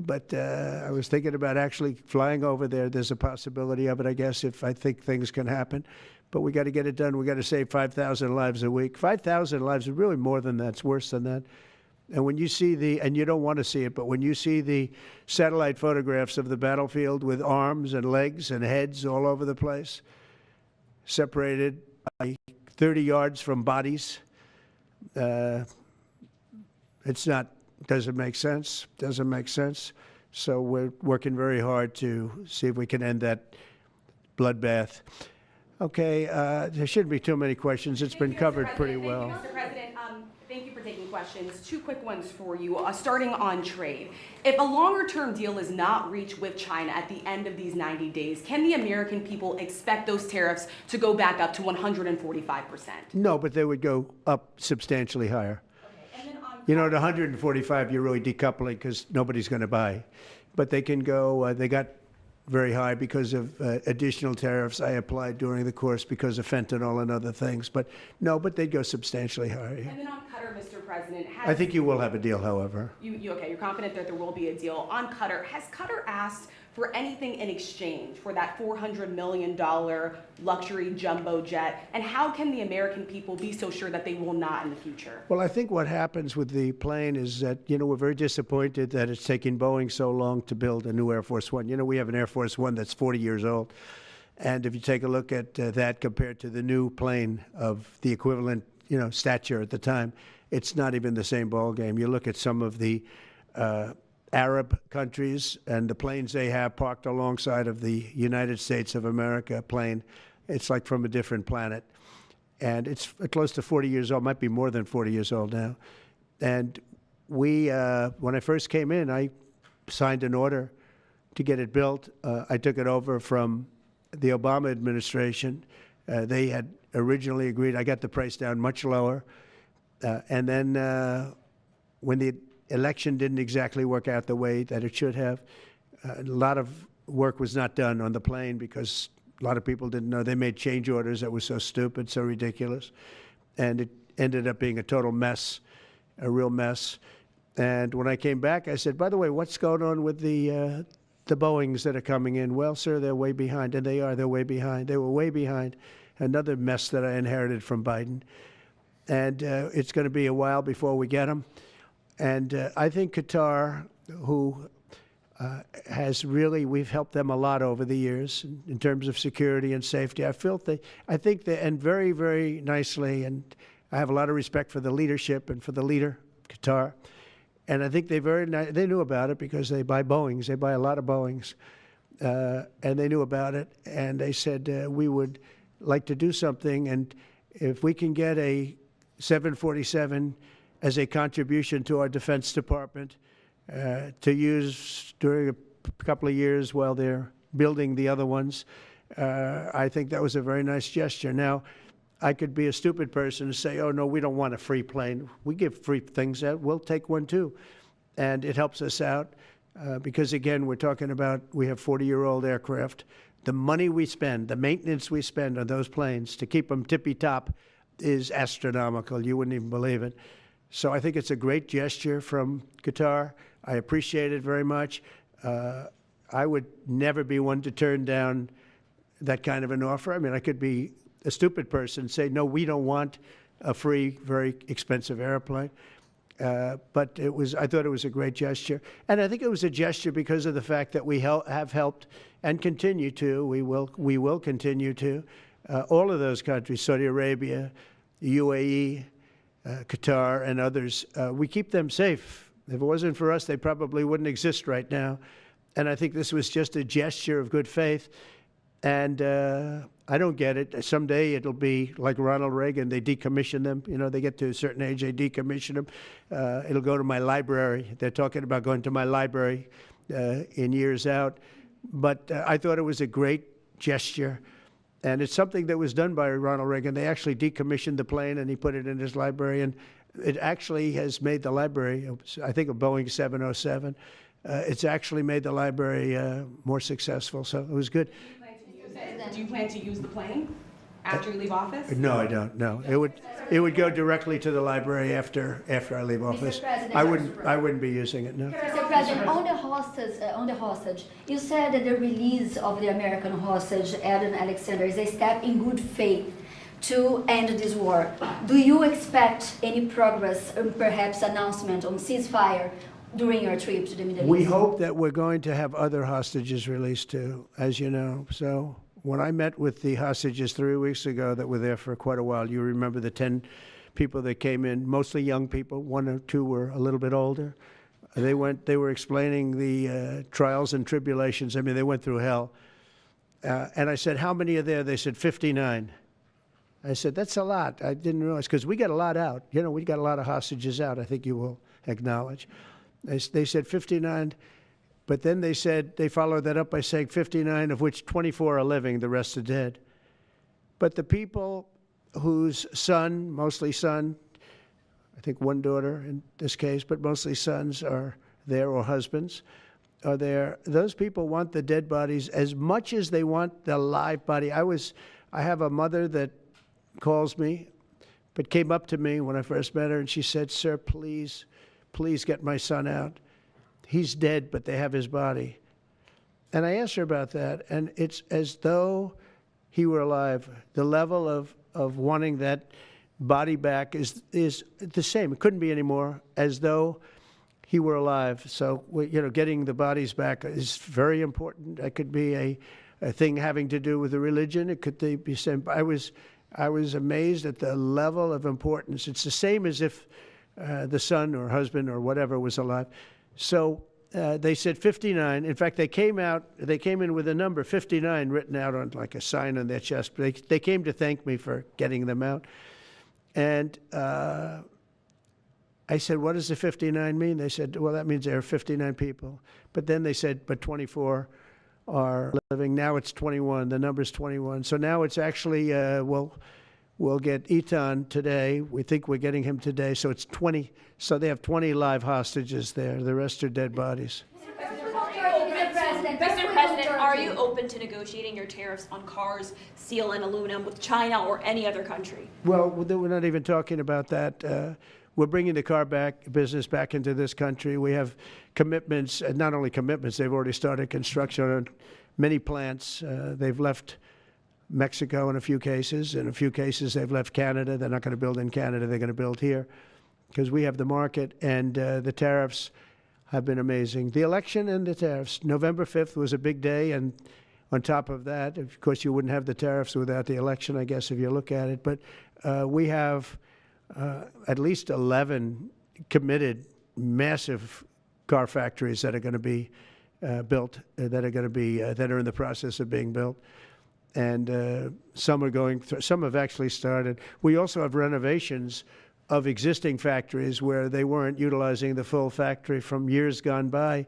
But I was thinking about actually flying over there. There's a possibility of it, I guess, if I think things can happen. But we got to get it done. We got to save 5,000 lives a week. 5,000 lives is really more than that. It's worse than that. And when you see and you don't want to see it, but when you see the satellite photographs of the battlefield with arms and legs and heads all over the place, separated by 30 yards from bodies, doesn't make sense. Doesn't make sense. So we're working very hard to see if we can end that bloodbath. Okay, there shouldn't be too many questions. It's been covered pretty well.
Mr. President, thank you for taking questions. Two quick ones for you, starting on trade. If a longer-term deal is not reached with China at the end of these 90 days, can the American people expect those tariffs to go back up to 145%?
No, but they would go up substantially higher. You know, at 145, you're really decoupling because nobody's going to buy. But they can go, they got very high because of additional tariffs I applied during the course because of fentanyl and other things. But no, but they'd go substantially higher.
And then on Qatar, Mr. President,
I think you will have a deal, however.
Okay, you're confident that there will be a deal. On Qatar, has Qatar asked for anything in exchange for that $400 million luxury jumbo jet? And how can the American people be so sure that they will not in the future?
Well, I think what happens with the plane is that, we're very disappointed that it's taking Boeing so long to build a new Air Force One. We have an Air Force One that's 40 years old. And if you take a look at that compared to the new plane of the equivalent, stature at the time, it's not even the same ballgame. You look at some of the Arab countries and the planes they have parked alongside of the United States of America plane. It's like from a different planet. And it's close to 40 years old, might be more than 40 years old now. And we, when I first came in, I signed an order to get it built. I took it over from the Obama administration. They had originally agreed. I got the price down much lower. And then when the election didn't exactly work out the way that it should have, a lot of work was not done on the plane because a lot of people didn't know. They made change orders that were so stupid, so ridiculous. And it ended up being a total mess, a real mess. And when I came back, I said, by the way, what's going on with the Boeings that are coming in? Well, sir, they're way behind. And they're way behind. They were way behind. Another mess that I inherited from Biden. And it's going to be a while before we get them. And I think Qatar, who has really, we've helped them a lot over the years in terms of security and safety. I think they, and very, very nicely, and I have a lot of respect for the leadership and for the leader, Qatar. And I think they knew about it because they buy Boeings. They buy a lot of Boeings. And they knew about it. And they said, we would like to do something. And if we can get a 747 as a contribution to our Defense Department to use during a couple of years while they're building the other ones, I think that was a very nice gesture. Now, I could be a stupid person and say, oh, no, we don't want a free plane. We give free things out. We'll take one, too. And it helps us out because, again, we're talking about we have 40-year-old aircraft. The money we spend, the maintenance we spend on those planes to keep them tippy-top is astronomical. You wouldn't even believe it. So I think it's a great gesture from Qatar. I appreciate it very much. I would never be one to turn down that kind of an offer. I mean, I could be a stupid person and say, no, we don't want a free, very expensive airplane. But I thought it was a great gesture. And I think it was a gesture because of the fact that we have helped and continue to, we will continue to, all of those countries, Saudi Arabia, UAE, Qatar, and others. We keep them safe. If it wasn't for us, they probably wouldn't exist right now. And I think this was just a gesture of good faith. And I don't get it. Someday it'll be like Ronald Reagan. They decommission them. You know, they get to a certain age, they decommission them. It'll go to my library. They're talking about going to my library in years out. But I thought it was a great gesture. And it's something that was done by Ronald Reagan. They actually decommissioned the plane, and he put it in his library. And it actually has made the library, I think, a Boeing 707. It's actually made the library more successful. So it was good.
Do you plan to use the plane after you leave office?
No, I don't. No, it would go directly to the library after I leave office.
President,
I wouldn't be using it. No.
Mr. President, on the hostage, you said that the release of the American hostage, Adam Alexander, is a step in good faith to end this war. Do you expect any progress or perhaps announcement on ceasefire during your trip to the Middle East?
We hope that we're going to have other hostages released too, as you know. So when I met with the hostages 3 weeks ago that were there for quite a while, you remember the 10 people that came in, mostly young people. 1 or 2 were a little bit older. They were explaining the trials and tribulations. I mean, they went through hell. And I said, how many are there? They said 59. I said, that's a lot. I didn't realize, because we got a lot out. You know, we got a lot of hostages out, I think you will acknowledge. They said 59, but then they said, they followed that up by saying 59, of which 24 are living, the rest are dead. But the people whose son, mostly son, I think 1 daughter in this case, but mostly sons are there, or husbands are there, those people want the dead bodies as much as they want the live body. I have a mother that calls me, but came up to me when I first met her, and she said, sir, please get my son out. He's dead, but they have his body. And I asked her about that, and it's as though he were alive. The level of wanting that body back is the same. It couldn't be any more, as though he were alive. So, you know, getting the bodies back is very important. That could be a thing having to do with the religion. It could be same. I was amazed at the level of importance. It's the same as if the son or husband or whatever was alive. So they said 59. In fact, they came in with a number 59 written out on like a sign on their chest. They came to thank me for getting them out. And I said, what does the 59 mean? They said, well, that means there are 59 people. But then they said, but 24 are living. Now it's 21. The number's 21. So now it's actually, we'll get Etan today. We think we're getting him today. So it's 20. So they have 20 live hostages there. The rest are dead bodies.
Mr. President, are you open to negotiating your tariffs on cars, steel, and aluminum with China or any other country?
Well, we're not even talking about that. We're bringing the car business back into this country. We have commitments, and not only commitments, they've already started construction on many plants. They've left Mexico in a few cases. In a few cases, they've left Canada. They're not going to build in Canada. They're going to build here because we have the market, and the tariffs have been amazing. The election and the tariffs. November 5th was a big day, and on top of that, of course, you wouldn't have the tariffs without the election, I guess, if you look at it. But we have at least 11 committed massive car factories that are going to be built, that are in the process of being built. And some are going through, some have actually started. We also have renovations of existing factories where they weren't utilizing the full factory from years gone by,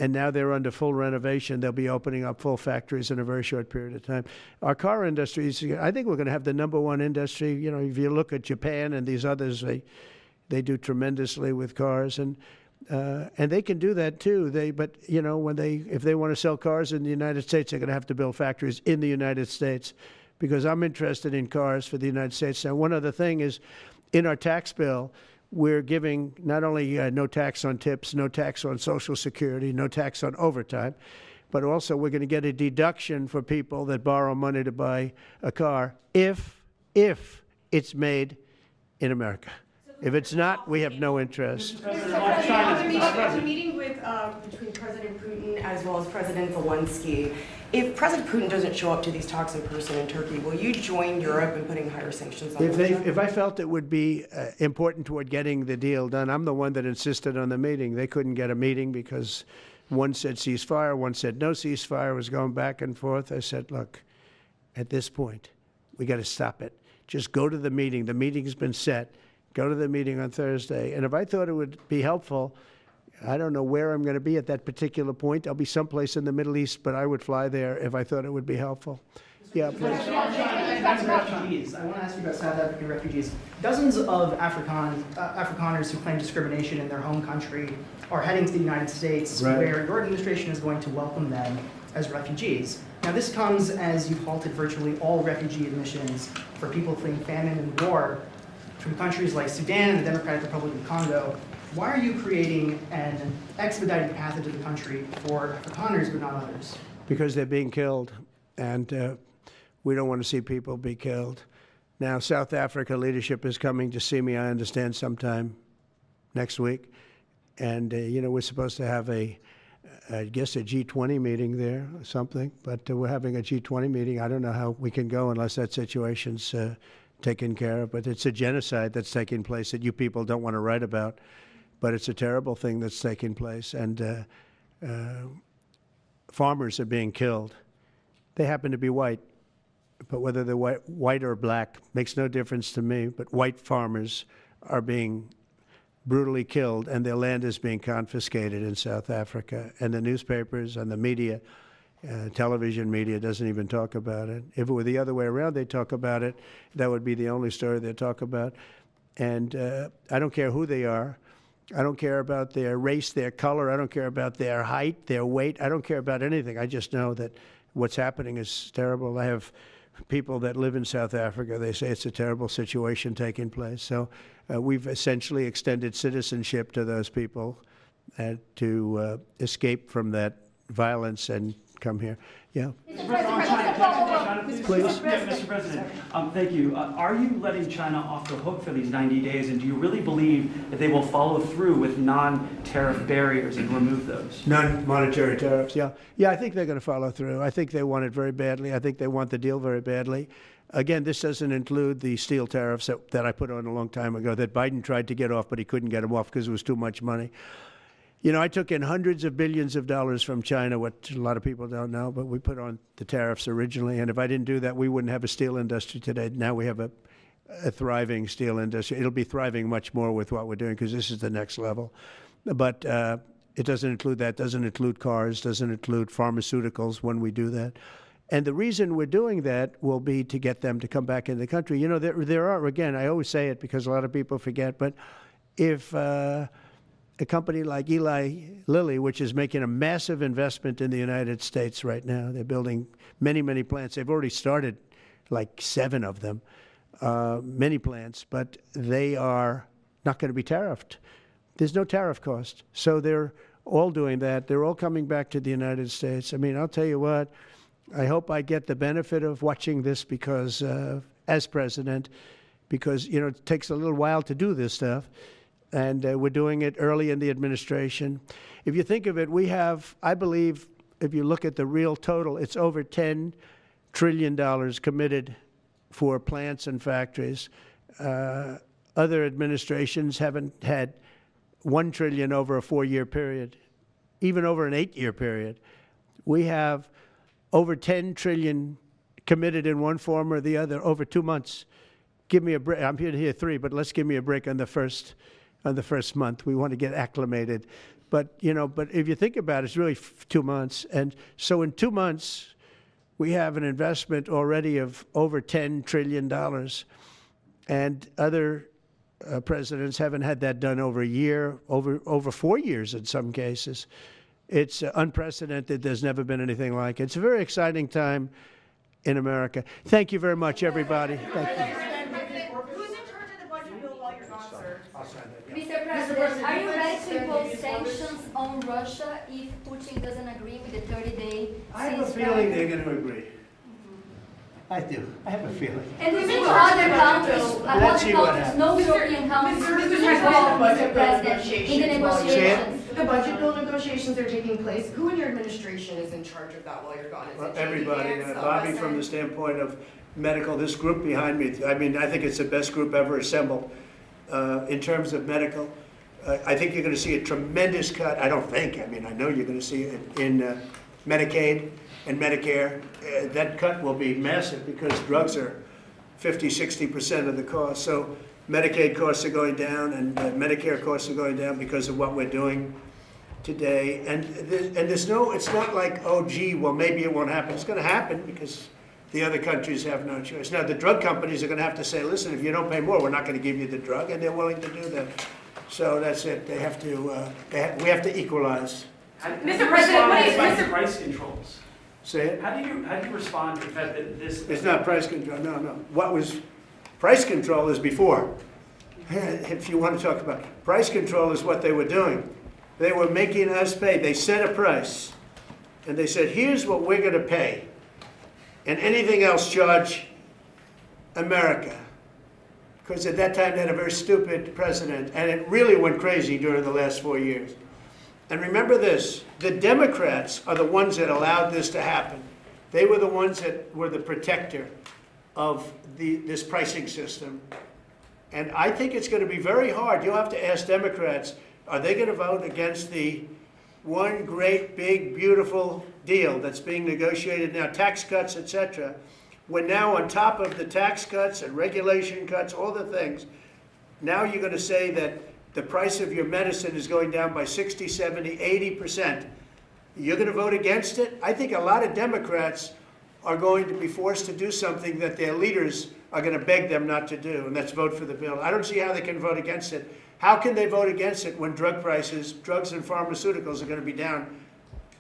and now they're under full renovation. They'll be opening up full factories in a very short period of time. Our car industry is, I think we're going to have the #1 industry. You know, if you look at Japan and these others, they do tremendously with cars, and they can do that too. But you know, if they want to sell cars in the United States, they're going to have to build factories in the United States, because I'm interested in cars for the United States. Now, one other thing is, in our tax bill, we're giving not only no tax on tips, no tax on Social Security, no tax on overtime, but also we're going to get a deduction for people that borrow money to buy a car if it's made in America. If it's not, we have no interest.
A meeting between President Putin as well as President Zelensky. If President Putin doesn't show up to these talks in person in Turkey, will you join Europe in putting higher sanctions on Russia?
If I felt it would be important toward getting the deal done, I'm the one that insisted on the meeting. They couldn't get a meeting because one said ceasefire, one said no ceasefire, was going back and forth. I said, look, at this point, we got to stop it. Just go to the meeting. The meeting's been set. Go to the meeting on Thursday. And if I thought it would be helpful, I don't know where I'm going to be at that particular point. I'll be someplace in the Middle East, but I would fly there if I thought it would be helpful. Yeah, please.
Back to refugees. I want to ask you about South African refugees. Dozens of Afrikaners who claim discrimination in their home country are heading to the United States,
right,
where your administration is going to welcome them as refugees. Now, this comes as you've halted virtually all refugee admissions for people fleeing famine and war from countries like Sudan and the Democratic Republic of Congo. Why are you creating an expedited path into the country for Afrikaners but not others?
Because they're being killed, and we don't want to see people be killed. Now, South Africa leadership is coming to see me, I understand, sometime next week. And, you know, we're supposed to have I guess a G20 meeting there or something, but we're having a G20 meeting. I don't know how we can go unless that situation's taken care of, but it's a genocide that's taking place that you people don't want to write about, but it's a terrible thing that's taking place, and farmers are being killed. They happen to be white, but whether they're white or black makes no difference to me, but white farmers are being brutally killed, and their land is being confiscated in South Africa, and the newspapers and the media, television media doesn't even talk about it. If it were the other way around, they'd talk about it. That would be the only story they'd talk about. And I don't care who they are. I don't care about their race, their color. I don't care about their height, their weight. I don't care about anything. I just know that what's happening is terrible. I have people that live in South Africa. They say it's a terrible situation taking place. So we've essentially extended citizenship to those people to escape from that violence and come here. Yeah.
Please.
Mr. President, thank you. Are you letting China off the hook for these 90 days, and do you really believe that they will follow through with non-tariff barriers and remove those?
Non-monetary tariffs, yeah. Yeah, I think they're going to follow through. I think they want it very badly. I think they want the deal very badly. Again, this doesn't include the steel tariffs that I put on a long time ago that Biden tried to get off, but he couldn't get them off because it was too much money. You know, I took in hundreds of billions of dollars from China, what a lot of people don't know, but we put on the tariffs originally. And if I didn't do that, we wouldn't have a steel industry today. Now we have a thriving steel industry. It'll be thriving much more with what we're doing because this is the next level. But it doesn't include that, doesn't include cars, doesn't include pharmaceuticals when we do that. And the reason we're doing that will be to get them to come back in the country. You know, there are, again, I always say it because a lot of people forget, but if a company like Eli Lilly, which is making a massive investment in the United States right now. They're building many, many plants. They've already started like 7 of them, many plants, but they are not going to be tariffed. There's no tariff cost. So they're all doing that. They're all coming back to the United States. I mean, I'll tell you what, I hope I get the benefit of watching this because, as president, because, you know, it takes a little while to do this stuff. And we're doing it early in the administration. if you think of it, we have, I believe, if you look at the real total, it's over $10 trillion committed for plants and factories. Other administrations haven't had $1 trillion over a 4-year period, even over an 8-year period. We have over $10 trillion committed in one form or the other over 2 months. Give me a break. I'm here to hear 3, but let's give me a break on the first month. We want to get acclimated. But, you know, but if you think about it, it's really 2 months. And so in 2 months, we have an investment already of over $10 trillion. And other presidents haven't had that done over a year, over 4 years in some cases. It's unprecedented. There's never been anything like it. It's a very exciting time in America. Thank you very much, everybody. Thank you.
Who's in charge of the budget bill while you're gone, sir?
Mr. President, are you ready to impose sanctions on Russia if Putin doesn't agree with the 30-day ceasefire?
I have a feeling they're going to agree. I do. I have a feeling.
And we see other countries,
Let's see what happens.
no European countries involved, Mr. President, in the negotiations.
The budget bill negotiations are taking place. Who in your administration is in charge of that while you're gone? Is it
Everybody.
Vance,
Bobby,
Wesson?
from the standpoint of medical, this group behind me, I mean, I think it's the best group ever assembled in terms of medical. I think you're going to see a tremendous cut. I don't think. I mean, I know you're going to see it in Medicaid and Medicare. That cut will be massive because drugs are 50-60% of the cost. So Medicaid costs are going down and Medicare costs are going down because of what we're doing today. And there's no, it's not like, oh, gee, well, maybe it won't happen. It's going to happen because the other countries have no choice. Now, the drug companies are going to have to say, listen, if you don't pay more, we're not going to give you the drug, and they're willing to do that. So that's it. They have to, we have to equalize.
Mr.
President, what is
Mr. Price controls?
Say it.
How do you respond to the fact that this?
It's not price control. No, no. What was price control is before. If you want to talk about price control, is what they were doing. They were making us pay. They set a price, and they said, "Here's what we're going to pay, and anything else charge America." Because at that time they had a very stupid president, and it really went crazy during the last 4 years. And remember this, the Democrats are the ones that allowed this to happen. They were the ones that were the protector of this pricing system. And I think it's going to be very hard. You'll have to ask Democrats, are they going to vote against the one great, big, beautiful deal that's being negotiated now, tax cuts, etc., when now on top of the tax cuts and regulation cuts, all the things, now you're going to say that the price of your medicine is going down by 60, 70, 80%. You're going to vote against it? I think a lot of Democrats are going to be forced to do something that their leaders are going to beg them not to do, and that's vote for the bill. I don't see how they can vote against it. How can they vote against it when drug prices, drugs and pharmaceuticals are going to be down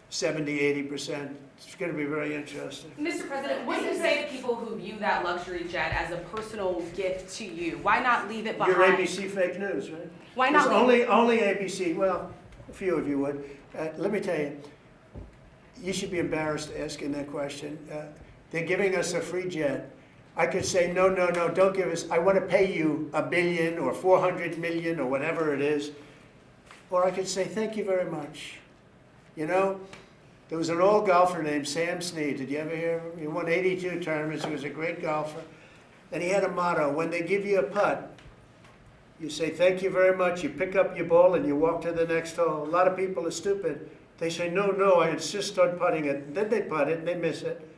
70, 80%? It's going to be very interesting.
Mr. President, what do you say to people who view that luxury jet as a personal gift to you? Why not leave it behind?
Your ABC fake news, right?
Why not
only ABC? Well, a few of you would. Let me tell you, you should be embarrassed asking that question. They're giving us a free jet. I could say, no, no, no, don't give us, I want to pay you $1 billion or $400 million or whatever it is. Or I could say, thank you very much. You know, there was an old golfer named Sam Snead. Did you ever hear of him? He won 82 tournaments. He was a great golfer. And he had a motto, when they give you a putt, you say, thank you very much. You pick up your ball and you walk to the next hole. A lot of people are stupid. They say, no, no, I insist on putting it. And then they putt it and they miss it.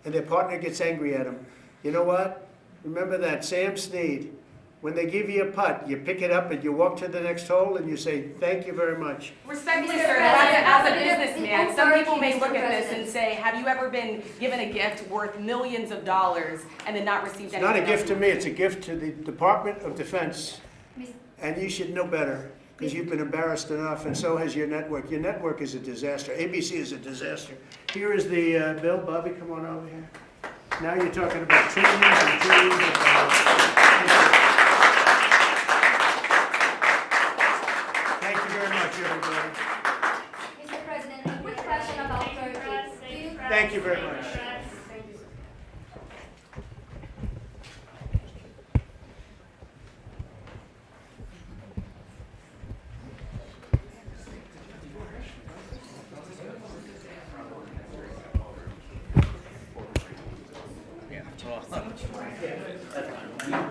And their partner gets angry at them. You know what? Remember that, Sam Snead. When they give you a putt, you pick it up and you walk to the next hole and you say, thank you very much.
Respectfully, sir, as a businessman, some people may look at this and say, have you ever been given a gift worth millions of dollars and then not received anything?
It's not a gift to me, it's a gift to the Department of Defense. And you should know better, because you've been embarrassed enough, and so has your network. Your network is a disaster. ABC is a disaster. Here is the bill. Bobby, come on over here. Now you're talking about trillions and trillions of dollars. Thank you very much, everybody.
Mr. President, a quick question about Turkey.
Thank you very much.
So much more.